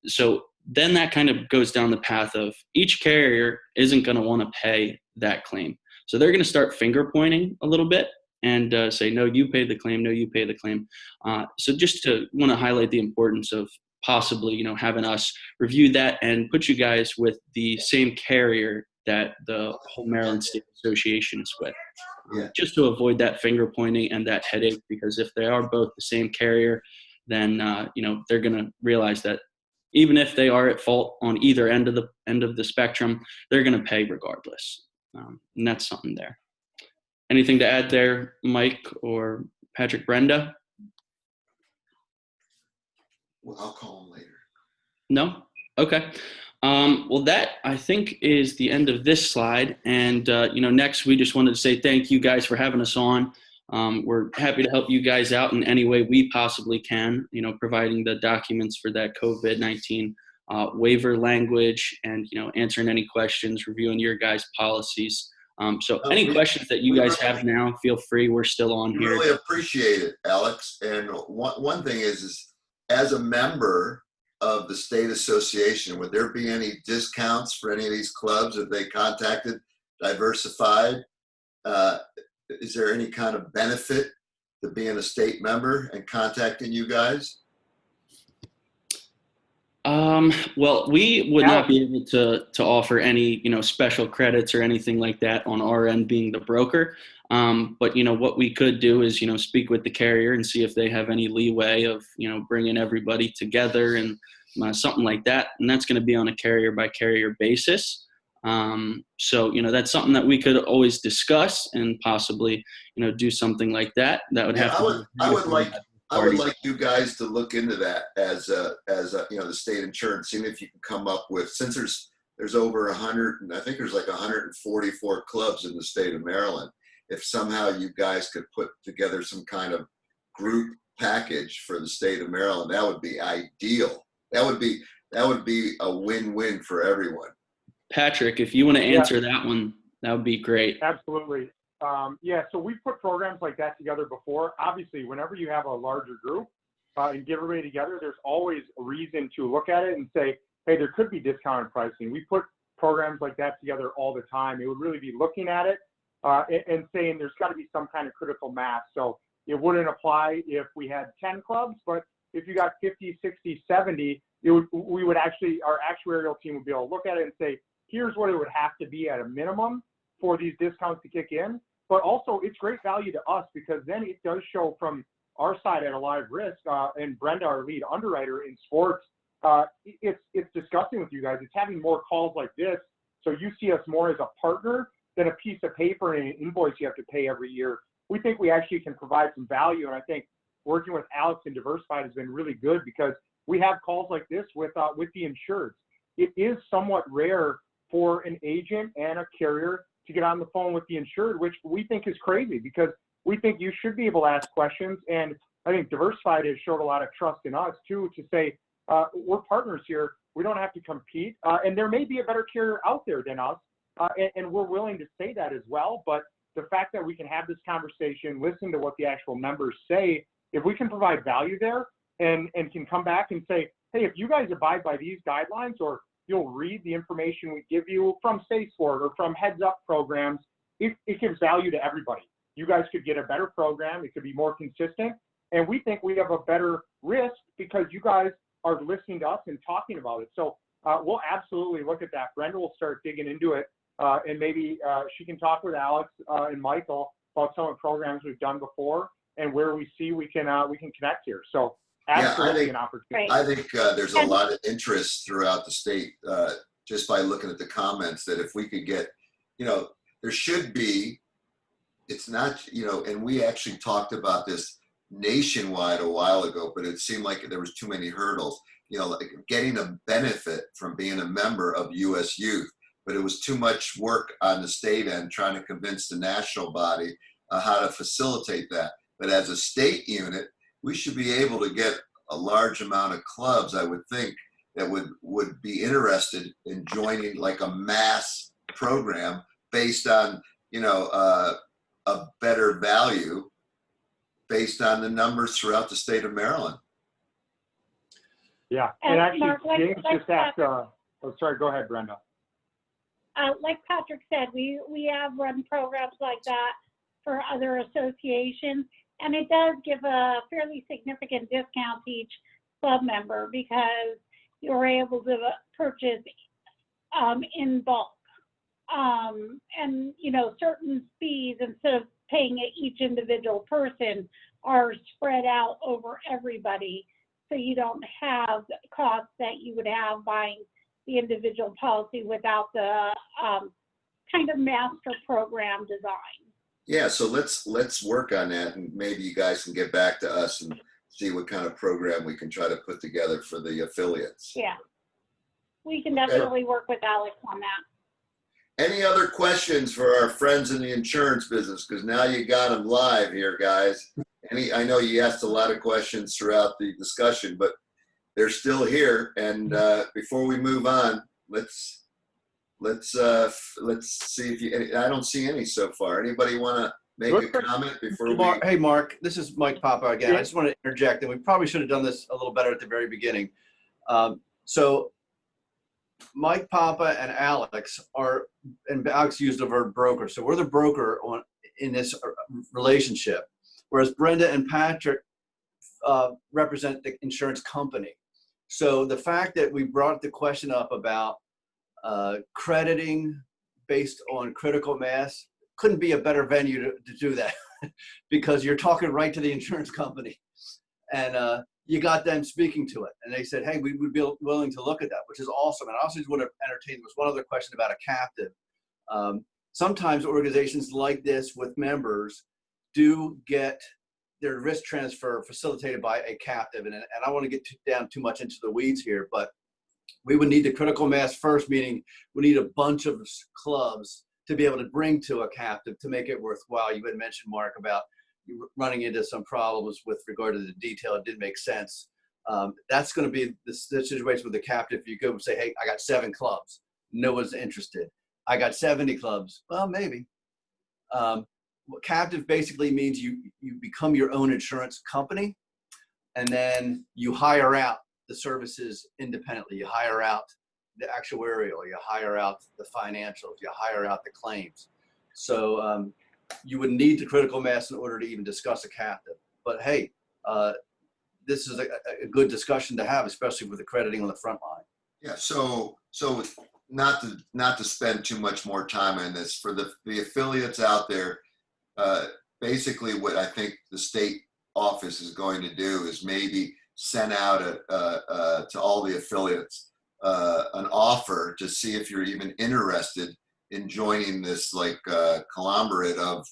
So then that kind of goes down the path of each carrier isn't going to want to pay that claim. So they're going to start finger pointing a little bit and say, no, you pay the claim. No, you pay the claim. So just to want to highlight the importance of possibly, having us review that and put you guys with the same carrier that the whole Maryland State Association is with, just to avoid that finger pointing and that headache. Because if they are both the same carrier, then they're going to realize that even if they are at fault on either end of the spectrum, they're going to pay regardless, and that's something there. Anything to add there, Mike or Patrick, Brenda? Well, I'll call him later. No? Okay. Well, that, I think, is the end of this slide. And, next, we just wanted to say thank you guys for having us on. We're happy to help you guys out in any way we possibly can, providing the documents for that COVID-19 waiver language and, answering any questions, reviewing your guys' policies. So any questions that you guys have now, feel free. We're still on here. Really appreciate it, Alex. And one thing is as a member of the state association, would there be any discounts for any of these clubs if they contacted Diversified? Is there any kind of benefit to being a state member and contacting you guys? Well, we would not be able to offer any, special credits or anything like that on our end being the broker. But, what we could do is, speak with the carrier and see if they have any leeway of, bringing everybody together and something like that. And that's going to be on a carrier by carrier basis. So, that's something that we could always discuss and possibly, do something like that. That would have to. I would like you guys to look into that as the state insurance, seeing if you can come up with, since there's over 100, and I think there's like 144 clubs in the state of Maryland. If somehow you guys could put together some kind of group package for the state of Maryland, that would be ideal. That would be a win-win for everyone. Patrick, if you want to answer that one, that would be great. Absolutely. So we've put programs like that together before. Obviously, whenever you have a larger group and get everybody together, there's always a reason to look at it and say, hey, there could be discounted pricing. We put programs like that together all the time. It would really be looking at it and saying there's got to be some kind of critical mass. So it wouldn't apply if we had 10 clubs, but if you got 50, 60, 70, we would actually, our actuarial team would be able to look at it and say, here's what it would have to be at a minimum for these discounts to kick in. But also, it's great value to us because then it does show from our side at a live risk, and Brenda, our lead underwriter in sports, it's discussing with you guys. It's having more calls like this, so you see us more as a partner than a piece of paper and an invoice you have to pay every year. We think we actually can provide some value, and I think working with Alex and Diversified has been really good because we have calls like this with the insureds. It is somewhat rare for an agent and a carrier to get on the phone with the insured, which we think is crazy because we think you should be able to ask questions. And I think Diversified has showed a lot of trust in us too, to say, we're partners here. We don't have to compete. And there may be a better carrier out there than us. And we're willing to say that as well. But the fact that we can have this conversation, listen to what the actual members say, if we can provide value there and can come back and say, hey, if you guys abide by these guidelines, or you'll read the information we give you from SafeSport or from Heads Up programs, it gives value to everybody. You guys could get a better program. It could be more consistent. And we think we have a better risk because you guys are listening to us and talking about it. So we'll absolutely look at that. Brenda will start digging into it. And maybe she can talk with Alex and Michael about some of the programs we've done before and where we see we can connect here. So absolutely an opportunity. I think there's a lot of interest throughout the state just by looking at the comments that if we could get, there should be, it's not, and we actually talked about this nationwide a while ago, but it seemed like there was too many hurdles, like getting a benefit from being a member of US Youth, but it was too much work on the state end trying to convince the national body how to facilitate that. But as a state unit, we should be able to get a large amount of clubs, I would think, that would be interested in joining like a mass program based on, a better value based on the numbers throughout the state of Maryland. Yeah, and actually, Mark, James just asked, oh, sorry, go ahead, Brenda. Like Patrick said, we have run programs like that for other associations, and it does give a fairly significant discount to each club member because you're able to purchase in bulk. And, you know, certain fees, instead of paying each individual person, are spread out over everybody. So you don't have costs that you would have buying the individual policy without the kind of master program design. Yeah, so let's work on that, and maybe you guys can get back to us and see what kind of program we can try to put together for the affiliates. Yeah, we can definitely work with Alex on that. Any other questions for our friends in the insurance business? Because now you got them live here, guys. I know you asked a lot of questions throughout the discussion, but they're still here. And before we move on, let's see if you. I don't see any so far. Anybody want to make a comment before we? Hey, Mark, this is Mike Papa again. I just want to interject, and we probably should have done this a little better at the very beginning. So Mike Papa and Alex and Alex used the word broker. So we're the broker in this relationship, whereas Brenda and Patrick represent the insurance company. So the fact that we brought the question up about crediting based on critical mass couldn't be a better venue to do that because you're talking right to the insurance company. And you got them speaking to it. And they said, hey, we would be willing to look at that, which is awesome. And I also would have entertained, there was one other question about a captive. Sometimes organizations like this with members do get their risk transfer facilitated by a captive. And I don't want to get down too much into the weeds here, but we would need the critical mass first, meaning we need a bunch of clubs to be able to bring to a captive to make it worthwhile. You had mentioned, Mark, about running into some problems with regard to the detail. It didn't make sense. That's going to be the situation with the captive. You go and say, hey, I got 7 clubs. No one's interested. I got 70 clubs. Well, maybe. Captive basically means you become your own insurance company, and then you hire out the services independently. You hire out the actuarial, you hire out the financials, you hire out the claims. So you would need the critical mass in order to even discuss a captive. But hey, this is a good discussion to have, especially with the crediting on the front line. Yeah. So not to spend too much more time on this, for the affiliates out there, basically what I think the state office is going to do is maybe send out to all the affiliates an offer to see if you're even interested in joining this conglomerate of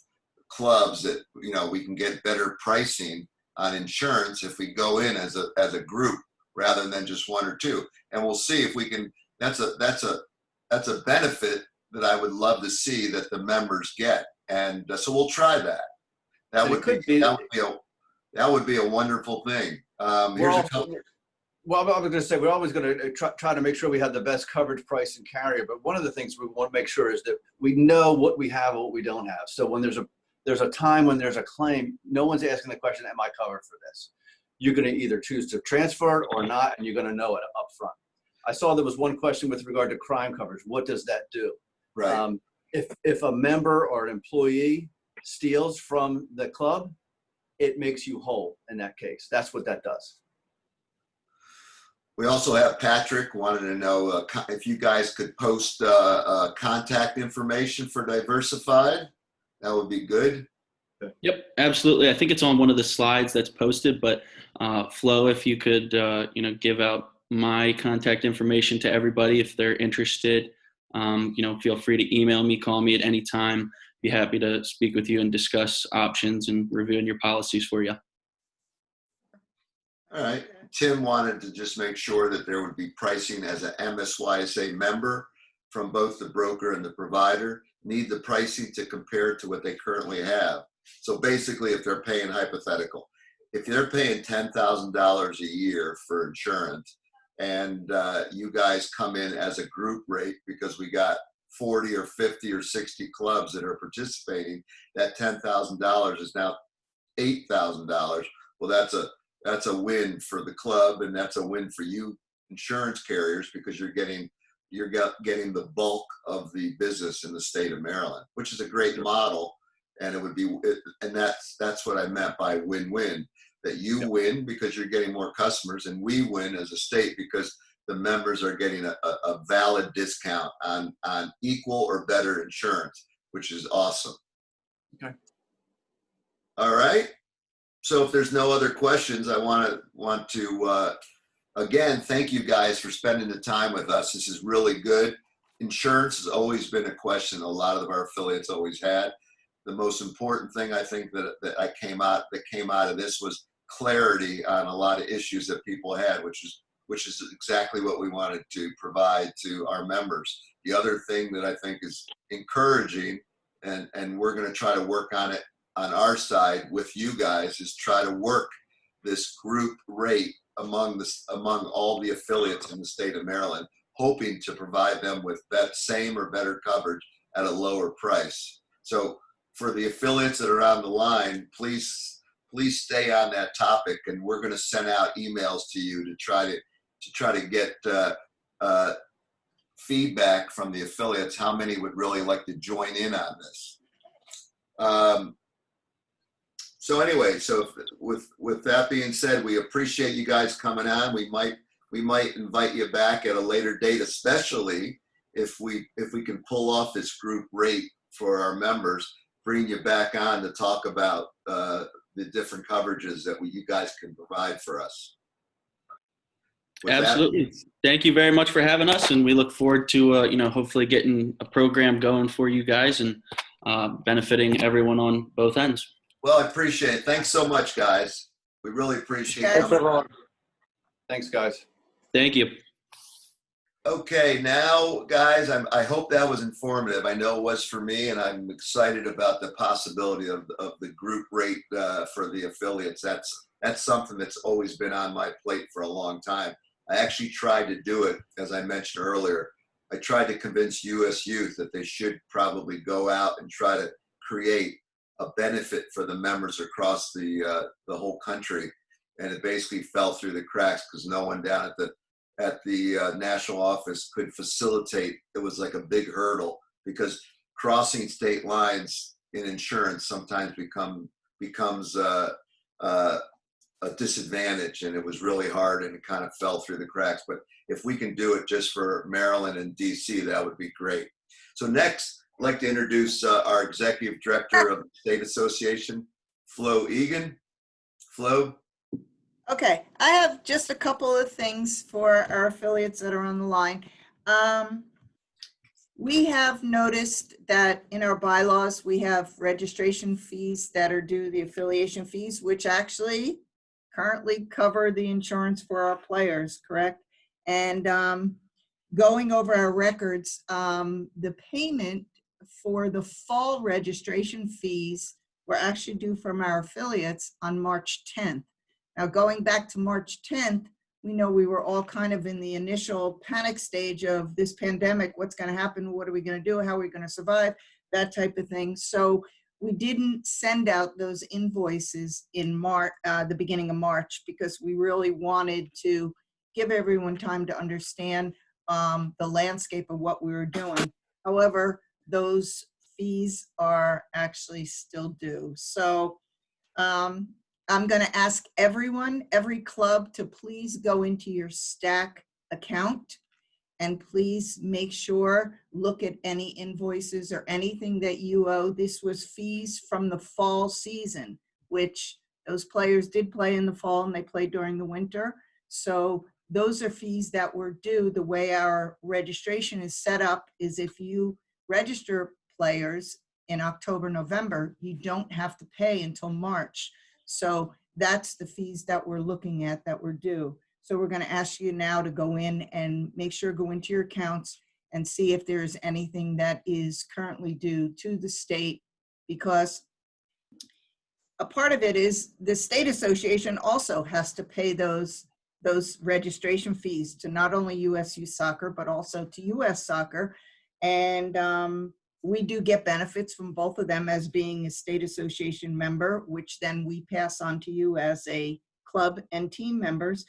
clubs that, you know, we can get better pricing on insurance if we go in as a group rather than just 1 or 2. And we'll see if we can. That's a benefit that I would love to see that the members get. And so we'll try that. That would be a wonderful thing. Here's a couple. Well, I was going to say, we're always going to try to make sure we have the best coverage, price, and carrier. But one of the things we want to make sure is that we know what we have and what we don't have. So when there's a time when there's a claim, no one's asking the question, am I covered for this? You're going to either choose to transfer it or not, and you're going to know it up front. I saw there was one question with regard to crime coverage. What does that do? Right. If a member or an employee steals from the club, it makes you whole in that case. That's what that does. We also have Patrick wanted to know if you guys could post contact information for Diversified. That would be good. Yep, absolutely. I think it's on one of the slides that's posted, but Flo, if you could, give out my contact information to everybody if they're interested. Feel free to email me, call me at any time. Be happy to speak with you and discuss options and reviewing your policies for you. All right. Tim wanted to just make sure that there would be pricing as an MSYSA member from both the broker and the provider. Need the pricing to compare to what they currently have. So basically, if they're paying hypothetical, if they're paying $10,000 a year for insurance, and you guys come in as a group rate because we got 40 or 50 or 60 clubs that are participating, that $10,000 is now $8,000. Well, that's a win for the club, and that's a win for you insurance carriers, because you're getting the bulk of the business in the state of Maryland, which is a great model. And it would be, and that's what I meant by win-win, that you win because you're getting more customers, and we win as a state because the members are getting a valid discount on equal or better insurance, which is awesome. Okay. All right. So if there's no other questions, I want to again, thank you guys for spending the time with us. This is really good. Insurance has always been a question a lot of our affiliates always had. The most important thing I think that came out of this was clarity on a lot of issues that people had, which is exactly what we wanted to provide to our members. The other thing that I think is encouraging, and we're going to try to work on it on our side with you guys, is try to work this group rate among all the affiliates in the state of Maryland, hoping to provide them with that same or better coverage at a lower price. So for the affiliates that are on the line, please stay on that topic, and we're going to send out emails to you to try to get feedback from the affiliates, how many would really like to join in on this. So anyway, so with that being said, we appreciate you guys coming on. We might invite you back at a later date, especially if we can pull off this group rate for our members, bring you back on to talk about the different coverages that you guys can provide for us. With Absolutely. Thank you very much for having us, and we look forward to hopefully getting a program going for you guys and benefiting everyone on both ends. Well, I appreciate it. Thanks so much, guys. We really appreciate it. Thanks, everyone. Thanks, guys. Thank you. Okay, now, guys, I hope that was informative. I know it was for me, and I'm excited about the possibility of the group rate for the affiliates. That's something that's always been on my plate for a long time. I actually tried to do it, as I mentioned earlier. I tried to convince U.S. Youth that they should probably go out and try to create a benefit for the members across the whole country, and it basically fell through the cracks because no one down at the national office could facilitate. It was like a big hurdle, because crossing state lines in insurance sometimes becomes a disadvantage, and it was really hard, and it kind of fell through the cracks. But if we can do it just for Maryland and DC, that would be great. So next, I'd like to introduce our Executive Director of the State Association, Flo Egan. Flo? Okay, I have just a couple of things for our affiliates that are on the line. We have noticed that in our bylaws, we have registration fees that are due, the affiliation fees, which actually currently cover the insurance for our players, correct? And going over our records, the payment for the fall registration fees were actually due from our affiliates on March 10th. Now, going back to March 10th, we know we were all kind of in the initial panic stage of this pandemic. What's going to happen? What are we going to do? How are we going to survive? That type of thing. So we didn't send out those invoices in March, the beginning of March, because we really wanted to give everyone time to understand the landscape of what we were doing. However, those fees are actually still due. So I'm going to ask everyone, every club, to please go into your Stack account and please make sure, look at any invoices or anything that you owe. This was fees from the fall season, which those players did play in the fall and they played during the winter. So those are fees that were due. The way our registration is set up is if you register players in October, November, you don't have to pay until March. So that's the fees that we're looking at that were due. So we're going to ask you now to go in and make sure, go into your accounts and see if there's anything that is currently due to the state, because a part of it is the state association also has to pay those registration fees to not only USU Soccer, but also to US Soccer. And we do get benefits from both of them as being a state association member, which then we pass on to you as a club and team members.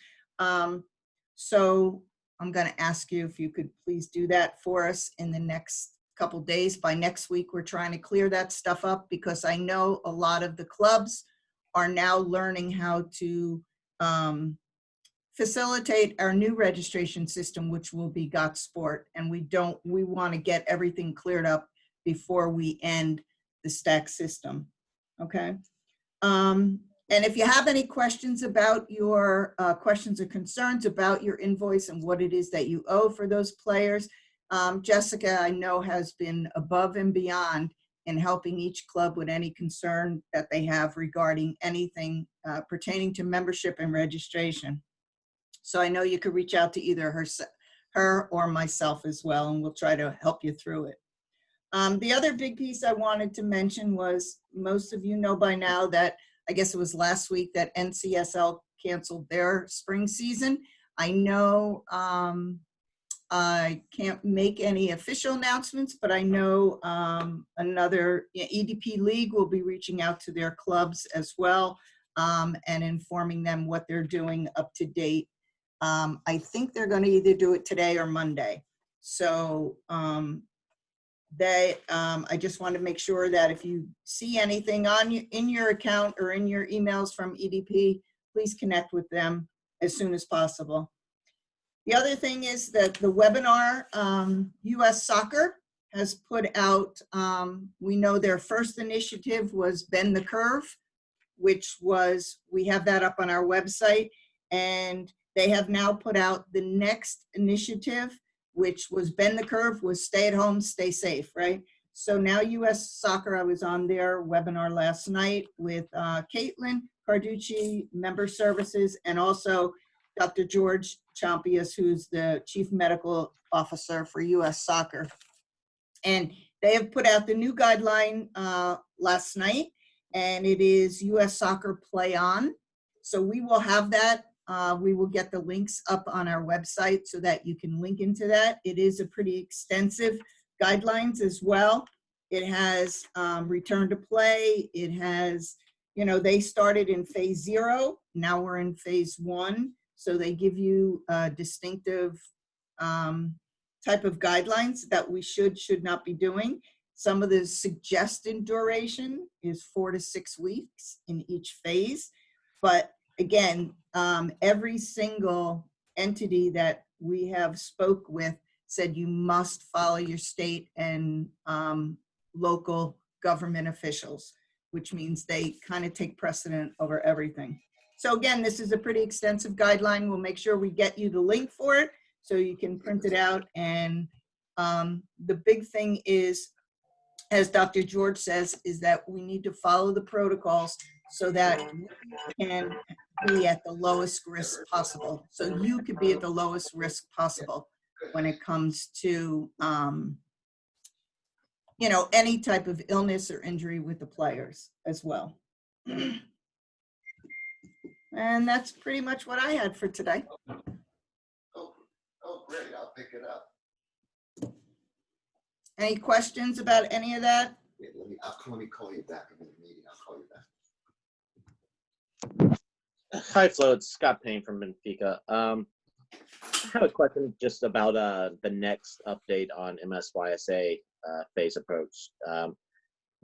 So I'm going to ask you if you could please do that for us in the next couple days. By next week, we're trying to clear that stuff up because I know a lot of the clubs are now learning how to facilitate our new registration system, which will be Got Sport. And we want to get everything cleared up before we end the stack system. Okay. And if you have any questions about your questions or concerns about your invoice and what it is that you owe for those players, Jessica, I know, has been above and beyond in helping each club with any concern that they have regarding anything pertaining to membership and registration. So I know you could reach out to either her or myself as well, and we'll try to help you through it. The other big piece I wanted to mention was, most of you know by now that, I guess it was last week, that NCSL canceled their spring season. I know I can't make any official announcements, but I know another EDP league will be reaching out to their clubs as well and informing them what they're doing up to date. I think they're going to either do it today or Monday. So I just want to make sure that if you see anything in your account or in your emails from EDP, please connect with them as soon as possible. The other thing is that the webinar, US Soccer has put out, we know their first initiative was Bend the Curve, which was, we have that up on our website, and they have now put out the next initiative, which was Bend the Curve, was stay at home, stay safe, right? So now US Soccer, I was on their webinar last night with Caitlin Carducci, Member Services, and also Dr. George Champius, who's the Chief Medical Officer for US Soccer. And they have put out the new guideline last night, and it is US Soccer Play On. So we will have that. We will get the links up on our website so that you can link into that. It is a pretty extensive guidelines as well. It has return to play. It has, you know, they started in phase 0. Now we're in phase 1. So they give you a distinctive type of guidelines that we should not be doing. Some of the suggested duration is 4 to 6 weeks in each phase. But again, every single entity that we have spoke with said you must follow your state and local government officials, which means they kind of take precedent over everything. So again, this is a pretty extensive guideline. We'll make sure we get you the link for it so you can print it out. And the big thing is, as Dr. George says, is that we need to follow the protocols so that we can be at the lowest risk possible. So you could be at the lowest risk possible when it comes to, you know, any type of illness or injury with the players as well. And that's pretty much what I had for today. Oh, great. I'll pick it up. Any questions about any of that? Wait, let me call you back. I'm in a meeting. I'll call you back. Hi, Flo. It's Scott Payne from Benfica. I have a question just about the next update on MSYSA phase approach.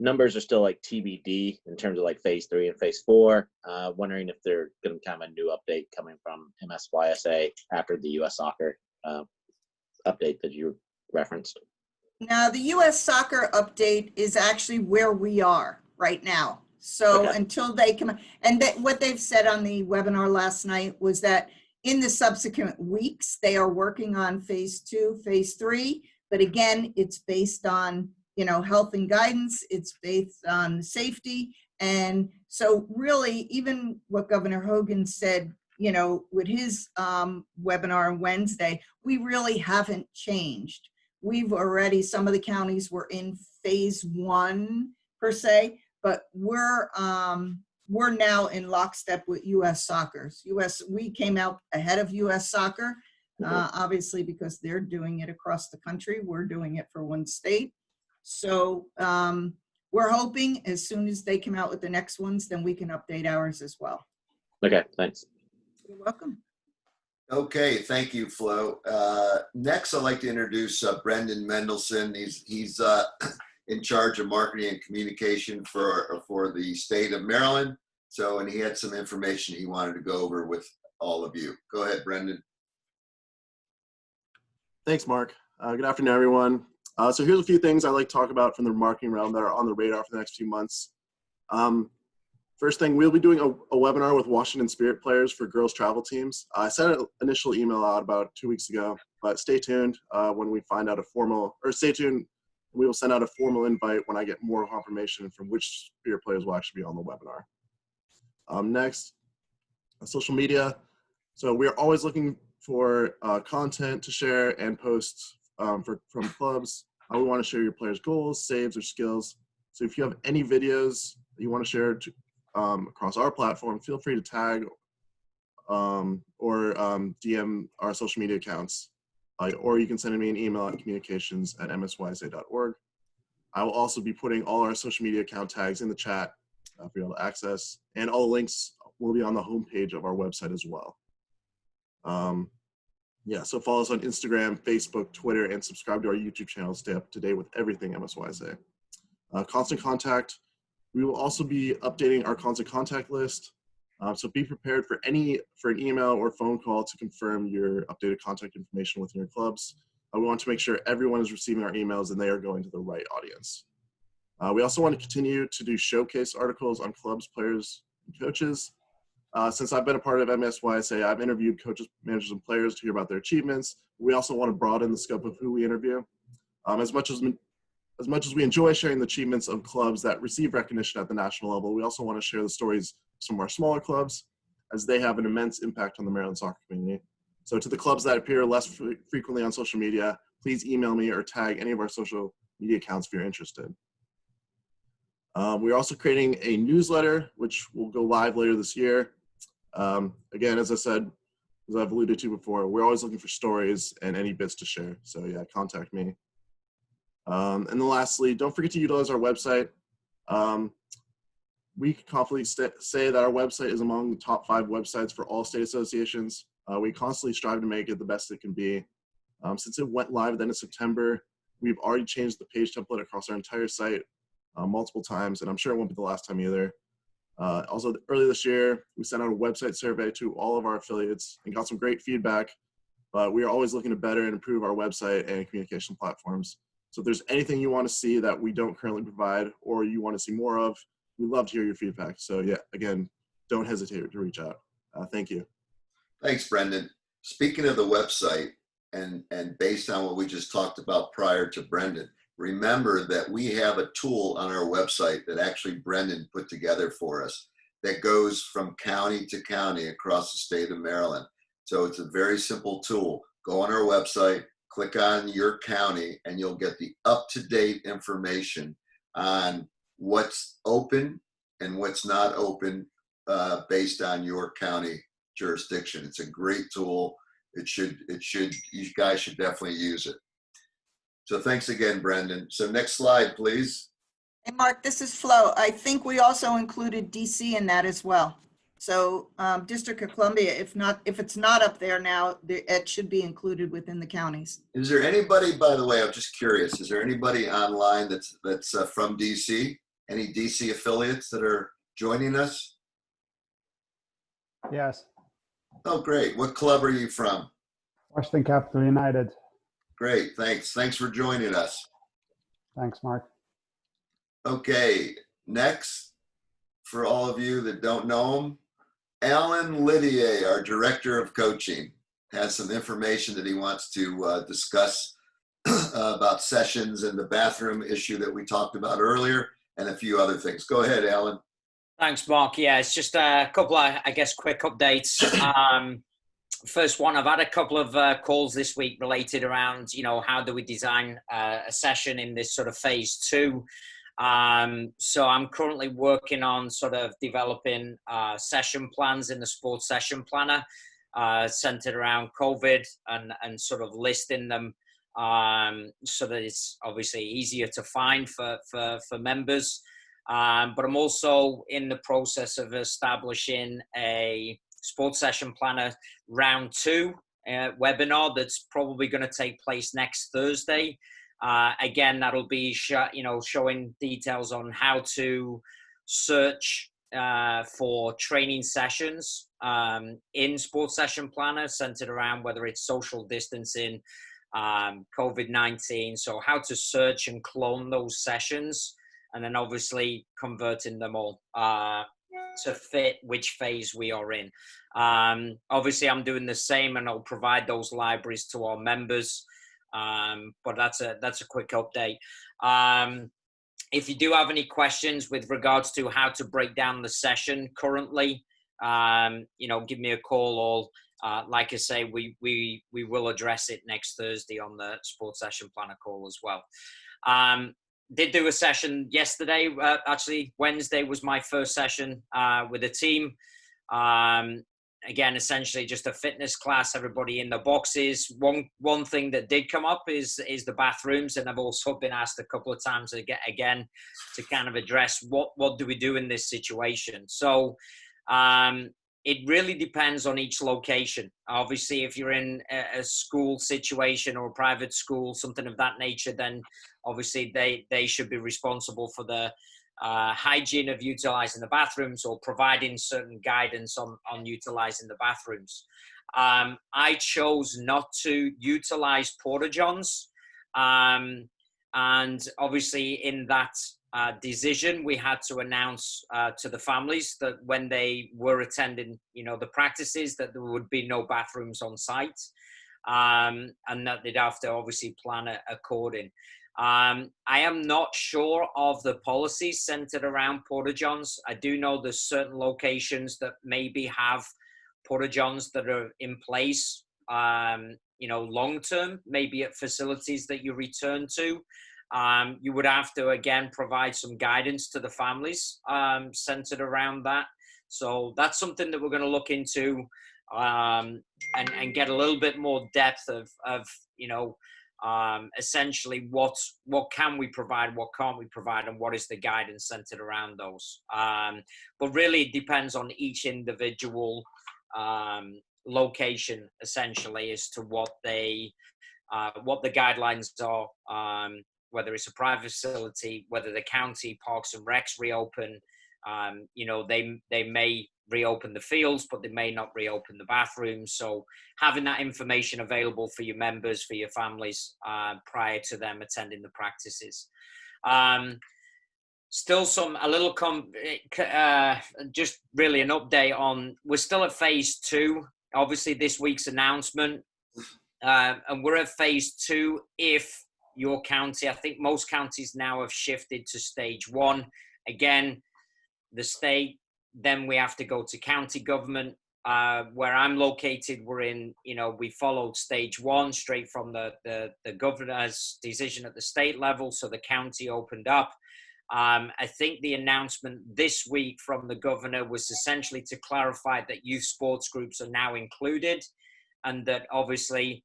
Numbers are still like TBD in terms of like phase 3 and phase 4. Wondering if they're going to kind of a new update coming from MSYSA after the US Soccer update that you referenced. Now, the US Soccer update is actually where we are right now. So Okay. until they come, and what they've said on the webinar last night was that in the subsequent weeks, they are working on phase 2, phase 3. But again, it's based on, you know, health and guidance. It's based on safety. And so really, even what Governor Hogan said, you know, with his webinar on Wednesday, we really haven't changed. We've already, some of the counties were in phase 1 per se, but we're now in lockstep with US Soccer. We came out ahead of US Soccer, obviously because they're doing it across the country. We're doing it for one state. So we're hoping as soon as they come out with the next ones, then we can update ours as well. Okay, thanks. You're welcome. Okay, thank you, Flo. Next, I'd like to introduce Brendon Mendelsohn. He's in charge of marketing and communication for the state of Maryland. So, and he had some information he wanted to go over with all of you. Go ahead, Brendon. Thanks, Mark. Good afternoon, everyone. So here's a few things I'd like to talk about from the marketing realm that are on the radar for the next few months. First thing, we'll be doing a webinar with Washington Spirit players for girls travel teams. I sent an initial email out about 2 weeks ago, but stay tuned when we find out stay tuned. We will send out a formal invite when I get more confirmation from which Spirit players will actually be on the webinar. Next, social media. So we're always looking for content to share and post from clubs. We want to share your players' goals, saves, or skills. So if you have any videos that you want to share across our platform, feel free to tag or DM our social media accounts, or you can send me an email at communications@msysa.org. I will also be putting all our social media account tags in the chat for you to access, and all the links will be on the homepage of our website as well. Yeah, so follow us on Instagram, Facebook, Twitter, and subscribe to our YouTube channel to stay up to date with everything MSYSA. Constant contact. We will also be updating our constant contact list. So be prepared for an email or phone call to confirm your updated contact information within your clubs. We want to make sure everyone is receiving our emails and they are going to the right audience. We also want to continue to do showcase articles on clubs, players, and coaches. Since I've been a part of MSYSA, I've interviewed coaches, managers, and players to hear about their achievements. We also want to broaden the scope of who we interview. As much as we enjoy sharing the achievements of clubs that receive recognition at the national level, we also want to share the stories of some of our smaller clubs, as they have an immense impact on the Maryland soccer community. So to the clubs that appear less frequently on social media, please email me or tag any of our social media accounts if you're interested. We're also creating a newsletter, which will go live later this year. Again, as I said, as I've alluded to before, we're always looking for stories and any bits to share. So yeah, contact me. And then lastly, don't forget to utilize our website. We can confidently say that our website is among the top 5 websites for all state associations. We constantly strive to make it the best it can be. Since it went live at the end of September, we've already changed the page template across our entire site multiple times, and I'm sure it won't be the last time either. Also, earlier this year, we sent out a website survey to all of our affiliates and got some great feedback, but we are always looking to better and improve our website and communication platforms. So if there's anything you want to see that we don't currently provide or you want to see more of, we'd love to hear your feedback. So yeah, again, don't hesitate to reach out. Thank you. Thanks, Brendon. Speaking of the website and based on what we just talked about prior to Brendon, remember that we have a tool on our website that actually Brendon put together for us that goes from county to county across the state of Maryland. So it's a very simple tool. Go on our website, click on your county, and you'll get the up-to-date information on what's open and what's not open based on your county jurisdiction. It's a great tool. You guys should definitely use it. So thanks again, Brendon. So next slide, please. Hey, Mark, this is Flo. I think we also included DC in that as well. So District of Columbia, if it's not up there now, it should be included within the counties. Is there anybody, by the way, I'm just curious, is there anybody online that's from DC? Any DC affiliates that are joining us? Yes. Oh, great. What club are you from? Washington Capital United. Great, thanks. Thanks for joining us. Thanks, Mark. Okay, next, for all of you that don't know him, Alan Lydiate, our Director of Coaching, has some information that he wants to discuss about sessions and the bathroom issue that we talked about earlier, and a few other things. Go ahead, Alan. Thanks, Mark. Yeah, it's just a couple of, I guess, quick updates. First one, I've had a couple of calls this week related around, how do we design a session in this sort of phase 2. So I'm currently working on sort of developing session plans in the sports session planner centered around COVID and sort of listing them so that it's obviously easier to find for members. But I'm also in the process of establishing a sports session planner round 2 webinar that's probably going to take place next Thursday. Again, that'll be showing details on how to search for training sessions in sports session planner, centered around whether it's social distancing, COVID-19. So how to search and clone those sessions, and then obviously converting them all to fit which phase we are in. Obviously, I'm doing the same, and I'll provide those libraries to our members. But that's a quick update. If you do have any questions with regards to how to break down the session currently, give me a call, or like I say, we will address it next Thursday on the sports session planner call as well. Did do a session yesterday. Actually, Wednesday was my first session with a team. Again, essentially just a fitness class, everybody in the boxes. One thing that did come up is the bathrooms, and I've also been asked a couple of times again to kind of address what do we do in this situation. So it really depends on each location. Obviously, if you're in a school situation or a private school, something of that nature, then obviously they should be responsible for the hygiene of utilizing the bathrooms, or providing certain guidance on utilizing the bathrooms. I chose not to utilize porta-johns, and obviously in that decision, we had to announce to the families that when they were attending, the practices, that there would be no bathrooms on site, and that they'd have to obviously plan according. I am not sure of the policies centered around porta-johns. I do know there's certain locations that maybe have porta-johns that are in place, long-term, maybe at facilities that you return to. You would have to, again, provide some guidance to the families centered around that. So that's something that we're going to look into and get a little bit more depth of essentially what can we provide, what can't we provide, and what is the guidance centered around those. But really it depends on each individual location, essentially, as to what the guidelines are, whether it's a private facility, whether the county parks and recs reopen. They may reopen the fields, but they may not reopen the bathrooms. So having that information available for your members, for your families, prior to them attending the practices. Still just really an update on, we're still at phase 2. Obviously this week's announcement, and we're at phase 2 if your county, I think most counties now have shifted to stage 1. Again, the state, then we have to go to county government. Where I'm located, we followed stage 1 straight from the governor's decision at the state level. So the county opened up. I think the announcement this week from the governor was essentially to clarify that youth sports groups are now included, and that obviously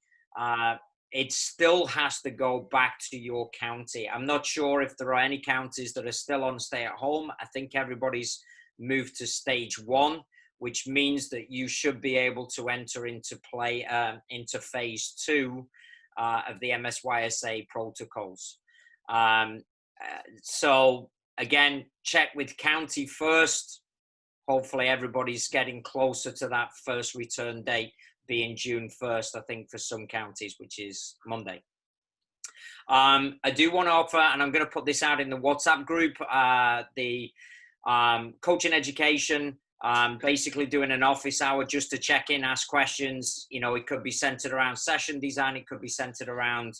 it still has to go back to your county. I'm not sure if there are any counties that are still on stay at home. I think everybody's moved to stage 1, which means that you should be able to enter into play into phase 2 of the MSYSA protocols. So again, check with county first. Hopefully everybody's getting closer to that first return date being June 1st, I think, for some counties, which is Monday. I do want to offer, and I'm going to put this out in the WhatsApp group, the coaching education, basically doing an office hour just to check in, ask questions. It could be centered around session design. It could be centered around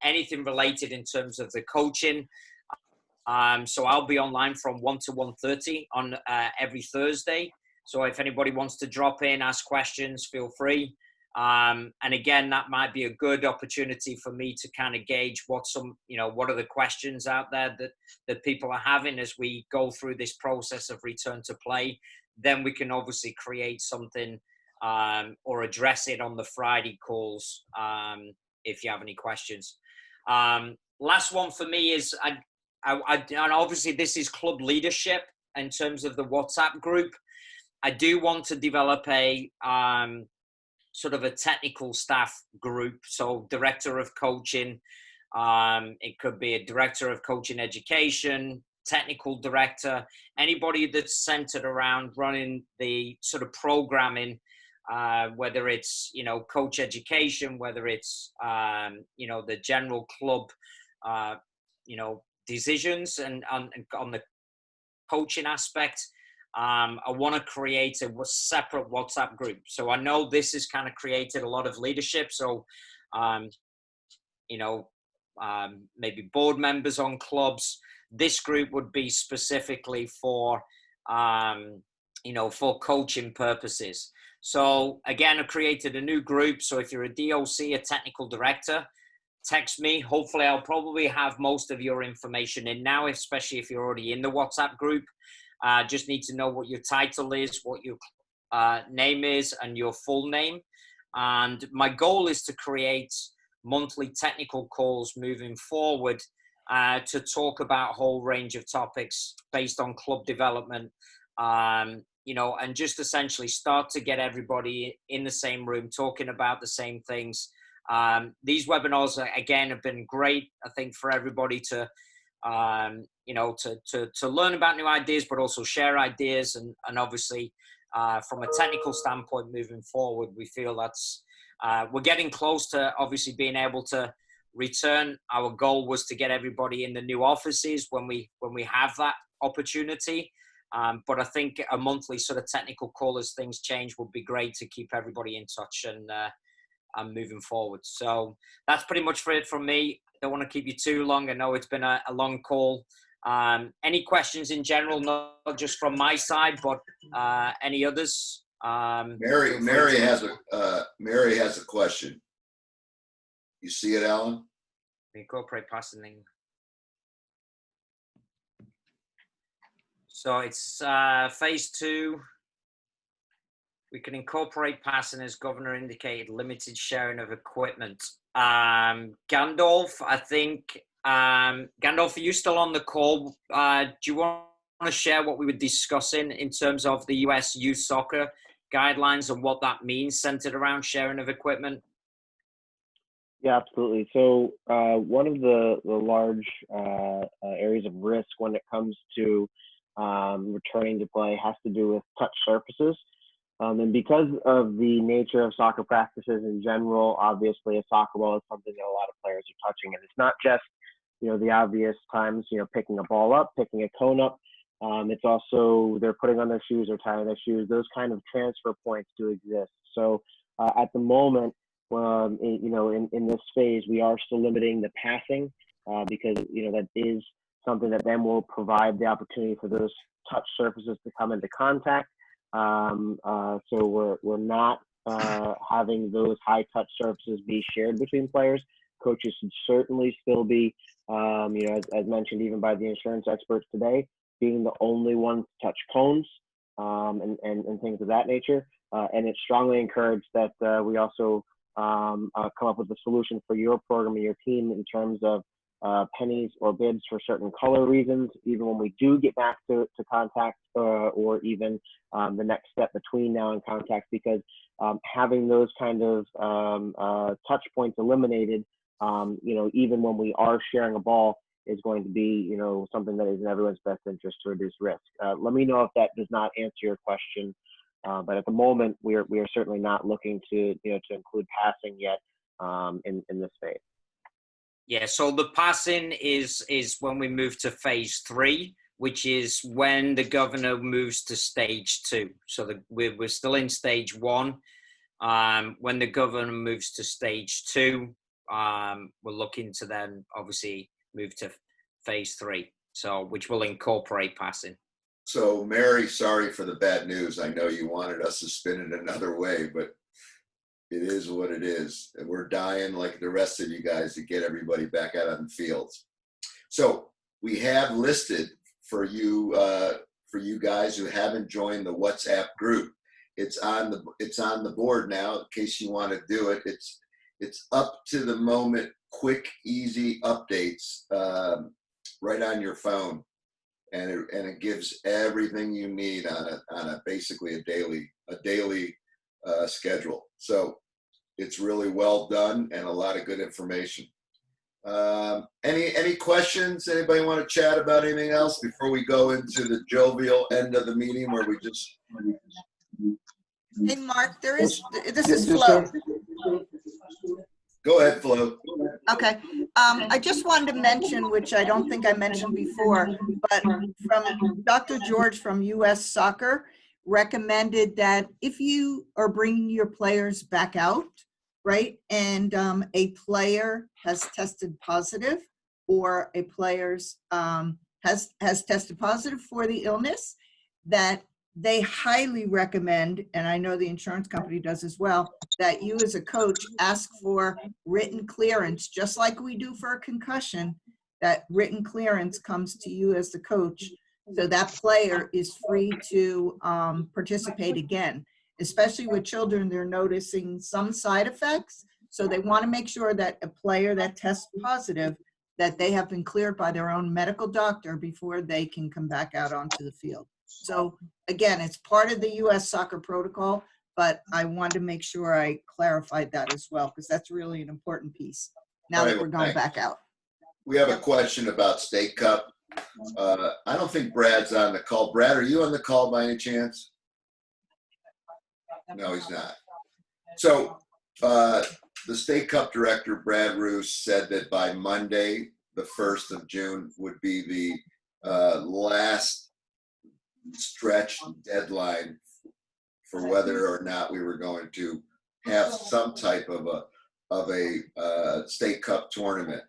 anything related in terms of the coaching. So I'll be online from 1 to 1:30 on every Thursday. So if anybody wants to drop in, ask questions, feel free. And again, that might be a good opportunity for me to kind of gauge what are the questions out there that people are having as we go through this process of return to play. Then we can obviously create something or address it on the Friday calls if you have any questions. Last one for me is and obviously this is club leadership in terms of the WhatsApp group. I do want to develop a sort of a technical staff group. So director of coaching, it could be a director of coaching education, technical director, anybody that's centered around running the sort of programming, whether it's, you know, coach education, whether it's, you know, the general club, you know, decisions and on the coaching aspect. I want to create a separate WhatsApp group. So I know this has kind of created a lot of leadership. So, you know, maybe board members on clubs. This group would be specifically for, you know, for coaching purposes. So again, I created a new group. So if you're a DOC, a technical director, text me. Hopefully I'll probably have most of your information in now, especially if you're already in the WhatsApp group. Just need to know what your title is, what your name is, and your full name. And my goal is to create monthly technical calls moving forward to talk about a whole range of topics based on club development, you know, and just essentially start to get everybody in the same room talking about the same things. These webinars, again, have been great, I think, for everybody to, you know, to learn about new ideas, but also share ideas. And obviously, from a technical standpoint moving forward, we feel that's, we're getting close to obviously being able to return. Our goal was to get everybody in the new offices when we have that opportunity. But I think a monthly sort of technical call as things change would be great to keep everybody in touch and moving forward. So that's pretty much for it from me. Don't want to keep you too long. I know it's been a long call. Any questions in general, not just from my side, but any others? Mary has a question. You see it, Alan? Incorporate passing. So it's phase 2. We can incorporate passing, as Governor indicated, limited sharing of equipment. Gandalf, I think, Gandalf, are you still on the call? Do you want to share what we were discussing in terms of the US youth soccer guidelines and what that means centered around sharing of equipment? Yeah, absolutely. So one of the large areas of risk when it comes to returning to play has to do with touch surfaces. And because of the nature of soccer practices in general, obviously a soccer ball is something that a lot of players are touching. And it's not just, you know, the obvious times, you know, picking a ball up, picking a cone up. It's also they're putting on their shoes or tying their shoes. Those kind of transfer points do exist. So at the moment, you know, in this phase, we are still limiting the passing because, you know, that is something that then will provide the opportunity for those touch surfaces to come into contact. So we're not having those high touch surfaces be shared between players. Coaches should certainly still be, you know, as mentioned even by the insurance experts today, being the only ones to touch cones and things of that nature. And it's strongly encouraged that we also come up with a solution for your program and your team in terms of pennies or bids for certain color reasons, even when we do get back to contact or even the next step between now and contact, because having those kind of touch points eliminated, you know, even when we are sharing a ball, is going to be, you know, something that is in everyone's best interest to reduce risk. Let me know if that does not answer your question, but at the moment we are certainly not looking to, you know, to include passing yet in this phase. Yeah, so the passing is when we move to phase 3, which is when the governor moves to stage 2. So we're still in stage 1. When the governor moves to stage 2, we're looking to then obviously move to phase 3, so which will incorporate passing. So Mary, sorry for the bad news. I know you wanted us to spin it another way, but it is what it is. And we're dying like the rest of you guys to get everybody back out on the fields. So we have listed for you guys who haven't joined the WhatsApp group. It's on the board now in case you want to do it. It's up to the moment, quick, easy updates. right on your phone, and it gives everything you need on basically a daily schedule. So it's really well done and a lot of good information. Any questions? Anybody want to chat about anything else before we go into the jovial end of the meeting where we just? Hey, Mark, this is Flo. Go ahead, Flo. Okay. I just wanted to mention, which I don't think I mentioned before, but from Dr. George from US Soccer recommended that if you are bringing your players back out, right, and a player has tested positive, or a player's has tested positive for the illness, that they highly recommend, and I know the insurance company does as well, that you as a coach ask for written clearance, just like we do for a concussion, that written clearance comes to you as the coach, so that player is free to participate again. Especially with children, they're noticing some side effects, so they want to make sure that a player that tests positive, that they have been cleared by their own medical doctor before they can come back out onto the field. So again, it's part of the US Soccer protocol, but I wanted to make sure I clarified that as well, because that's really an important piece now that we're going back out. We have a question about State Cup. I don't think Brad's on the call. Brad, are you on the call by any chance? No, he's not. So the State Cup director, Brad Roos, said that by Monday, the 1st of June, would be the last stretch deadline for whether or not we were going to have some type of a State Cup tournament.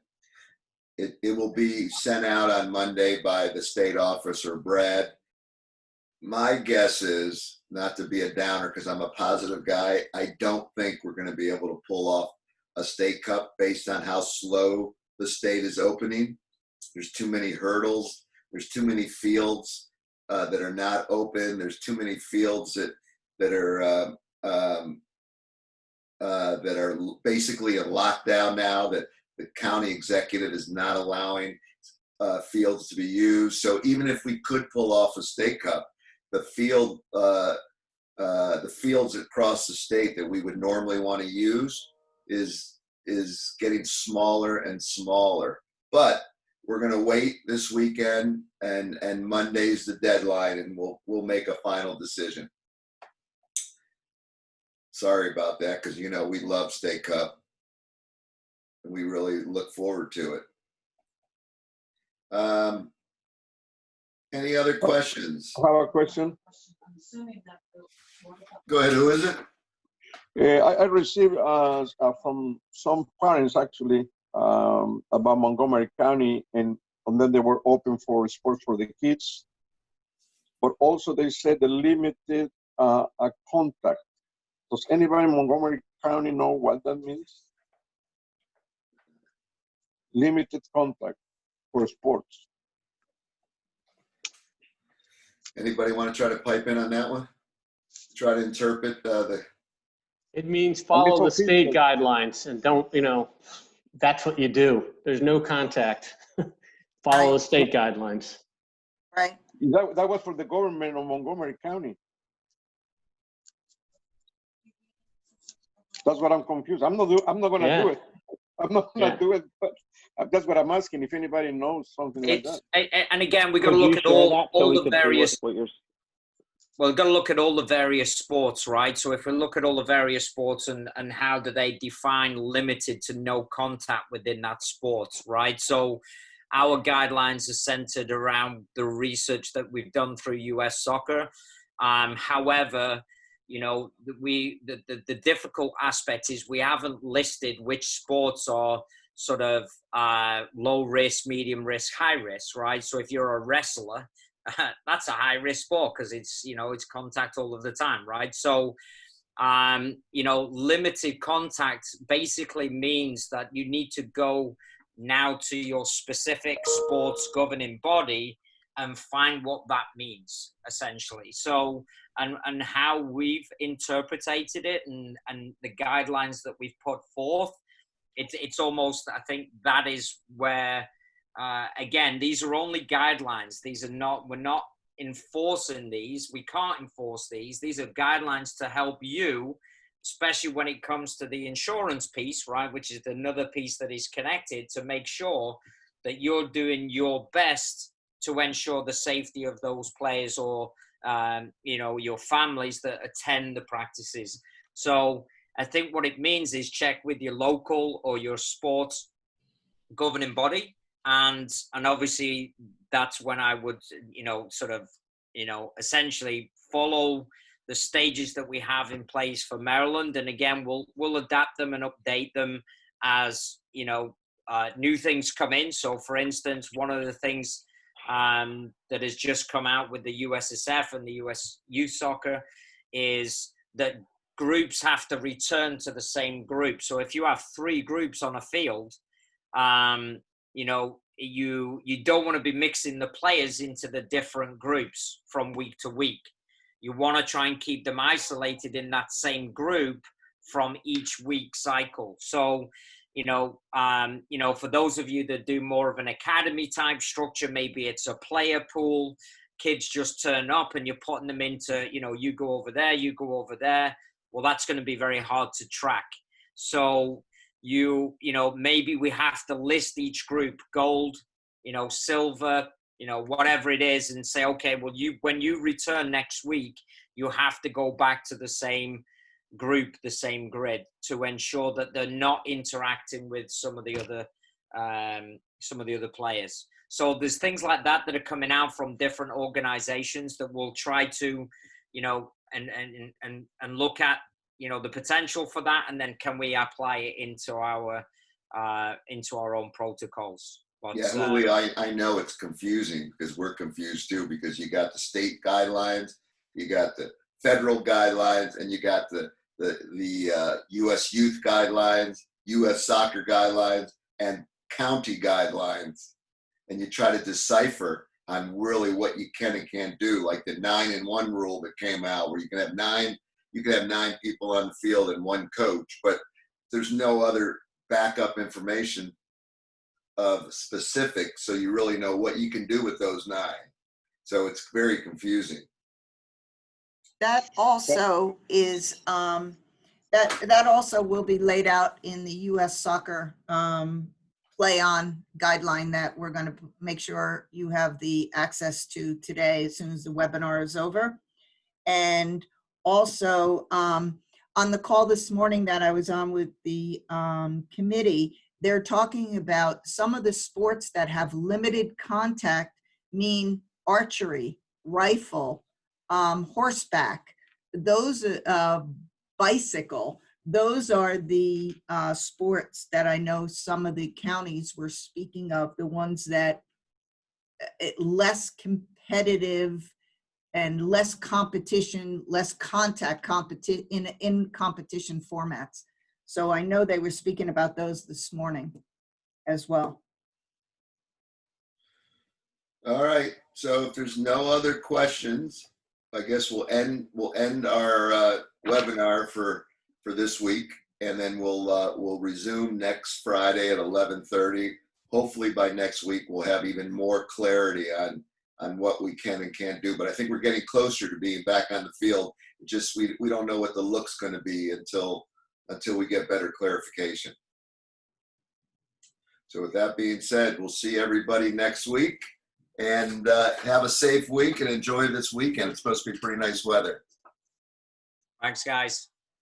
It will be sent out on Monday by the state office or Brad. My guess is, not to be a downer because I'm a positive guy, I don't think we're going to be able to pull off a State Cup based on how slow the state is opening. There's too many hurdles. There's too many fields that are not open. There's too many fields that are basically in lockdown now, that the county executive is not allowing fields to be used. So even if we could pull off a State Cup, the fields across the state that we would normally want to use is getting smaller and smaller. But we're going to wait this weekend, and Monday's the deadline, and we'll make a final decision. Sorry about that, because we love State Cup, and we really look forward to it. Any other questions? I have a question. Go ahead. Who is it? I received from some parents actually about Montgomery County, and then they were open for sports for the kids, but also they said the limited contact. Does anybody in Montgomery County know what that means? Limited contact for sports. Anybody want to try to pipe in on that one? Try to interpret the. It means follow the state guidelines and don't, that's what you do. There's no contact. Follow the state guidelines. Right. That was for the government of Montgomery County. That's what I'm confused. I'm not going to do it. I'm not going to do it, but that's what I'm asking, if anybody knows something like that. And again, we've got to look at all the various. Well, we've got to look at all the various sports, right? So if we look at all the various sports and how do they define limited to no contact within that sport, right? So our guidelines are centered around the research that we've done through US Soccer. However, the difficult aspect is we haven't listed which sports are sort of low risk, medium risk, high risk, right? So if you're a wrestler, that's a high risk sport because it's contact all of the time, right? So, limited contact basically means that you need to go now to your specific sports governing body and find what that means, essentially. So, and how we've interpreted it and the guidelines that we've put forth, it's almost, I think that is where again, these are only guidelines. These are not, we're not enforcing these. We can't enforce these. These are guidelines to help you, especially when it comes to the insurance piece, right? Which is another piece that is connected, to make sure that you're doing your best to ensure the safety of those players or, you know, your families that attend the practices. So I think what it means is check with your local or your sports governing body. And obviously that's when I would, you know, sort of, you know, essentially follow the stages that we have in place for Maryland. And again, we'll adapt them and update them as, you know, new things come in. So for instance, one of the things that has just come out with the USSF and the US Youth Soccer is that groups have to return to the same group. So if you have 3 groups on a field, you know, you don't want to be mixing the players into the different groups from week to week. You want to try and keep them isolated in that same group from each week cycle. So, you know, for those of you that do more of an academy type structure, maybe it's a player pool, kids just turn up and you're putting them into, you know, you go over there, you go over there. Well, that's going to be very hard to track. So you know, maybe we have to list each group, gold, you know, silver, you know, whatever it is, and say, okay, well, when you return next week, you have to go back to the same group, the same grid, to ensure that they're not interacting with some of the other players. So there's things like that that are coming out from different organizations that will try to, you know, and look at, you know, the potential for that, and then can we apply it into our own protocols. But, yeah, Louis, I know it's confusing because we're confused too, because you got the state guidelines, you got the federal guidelines, and you got the U.S. youth guidelines, U.S. soccer guidelines, and county guidelines. And you try to decipher on really what you can and can't do, like the 9-in-1 rule that came out, where you can have 9 people on the field and 1 coach, but there's no other backup information of specifics, so you really know what you can do with those 9. So it's very confusing. That also is, that also will be laid out in the U.S. soccer play on guideline that we're going to make sure you have the access to today as soon as the webinar is over. And also on the call this morning that I was on with the committee, they're talking about some of the sports that have limited contact, mean archery, rifle, horseback, those bicycle. Those are the sports that I know some of the counties were speaking of, the ones that less competitive and less competition, less contact in competition formats. So I know they were speaking about those this morning as well. All right. So if there's no other questions, I guess we'll end our webinar for this week, and then we'll resume next Friday at 11:30. Hopefully by next week we'll have even more clarity on what we can and can't do. But I think we're getting closer to being back on the field. Just we don't know what the look's going to be until we get better clarification. So with that being said, we'll see everybody next week, and have a safe week and enjoy this weekend. It's supposed to be pretty nice weather. Thanks, guys.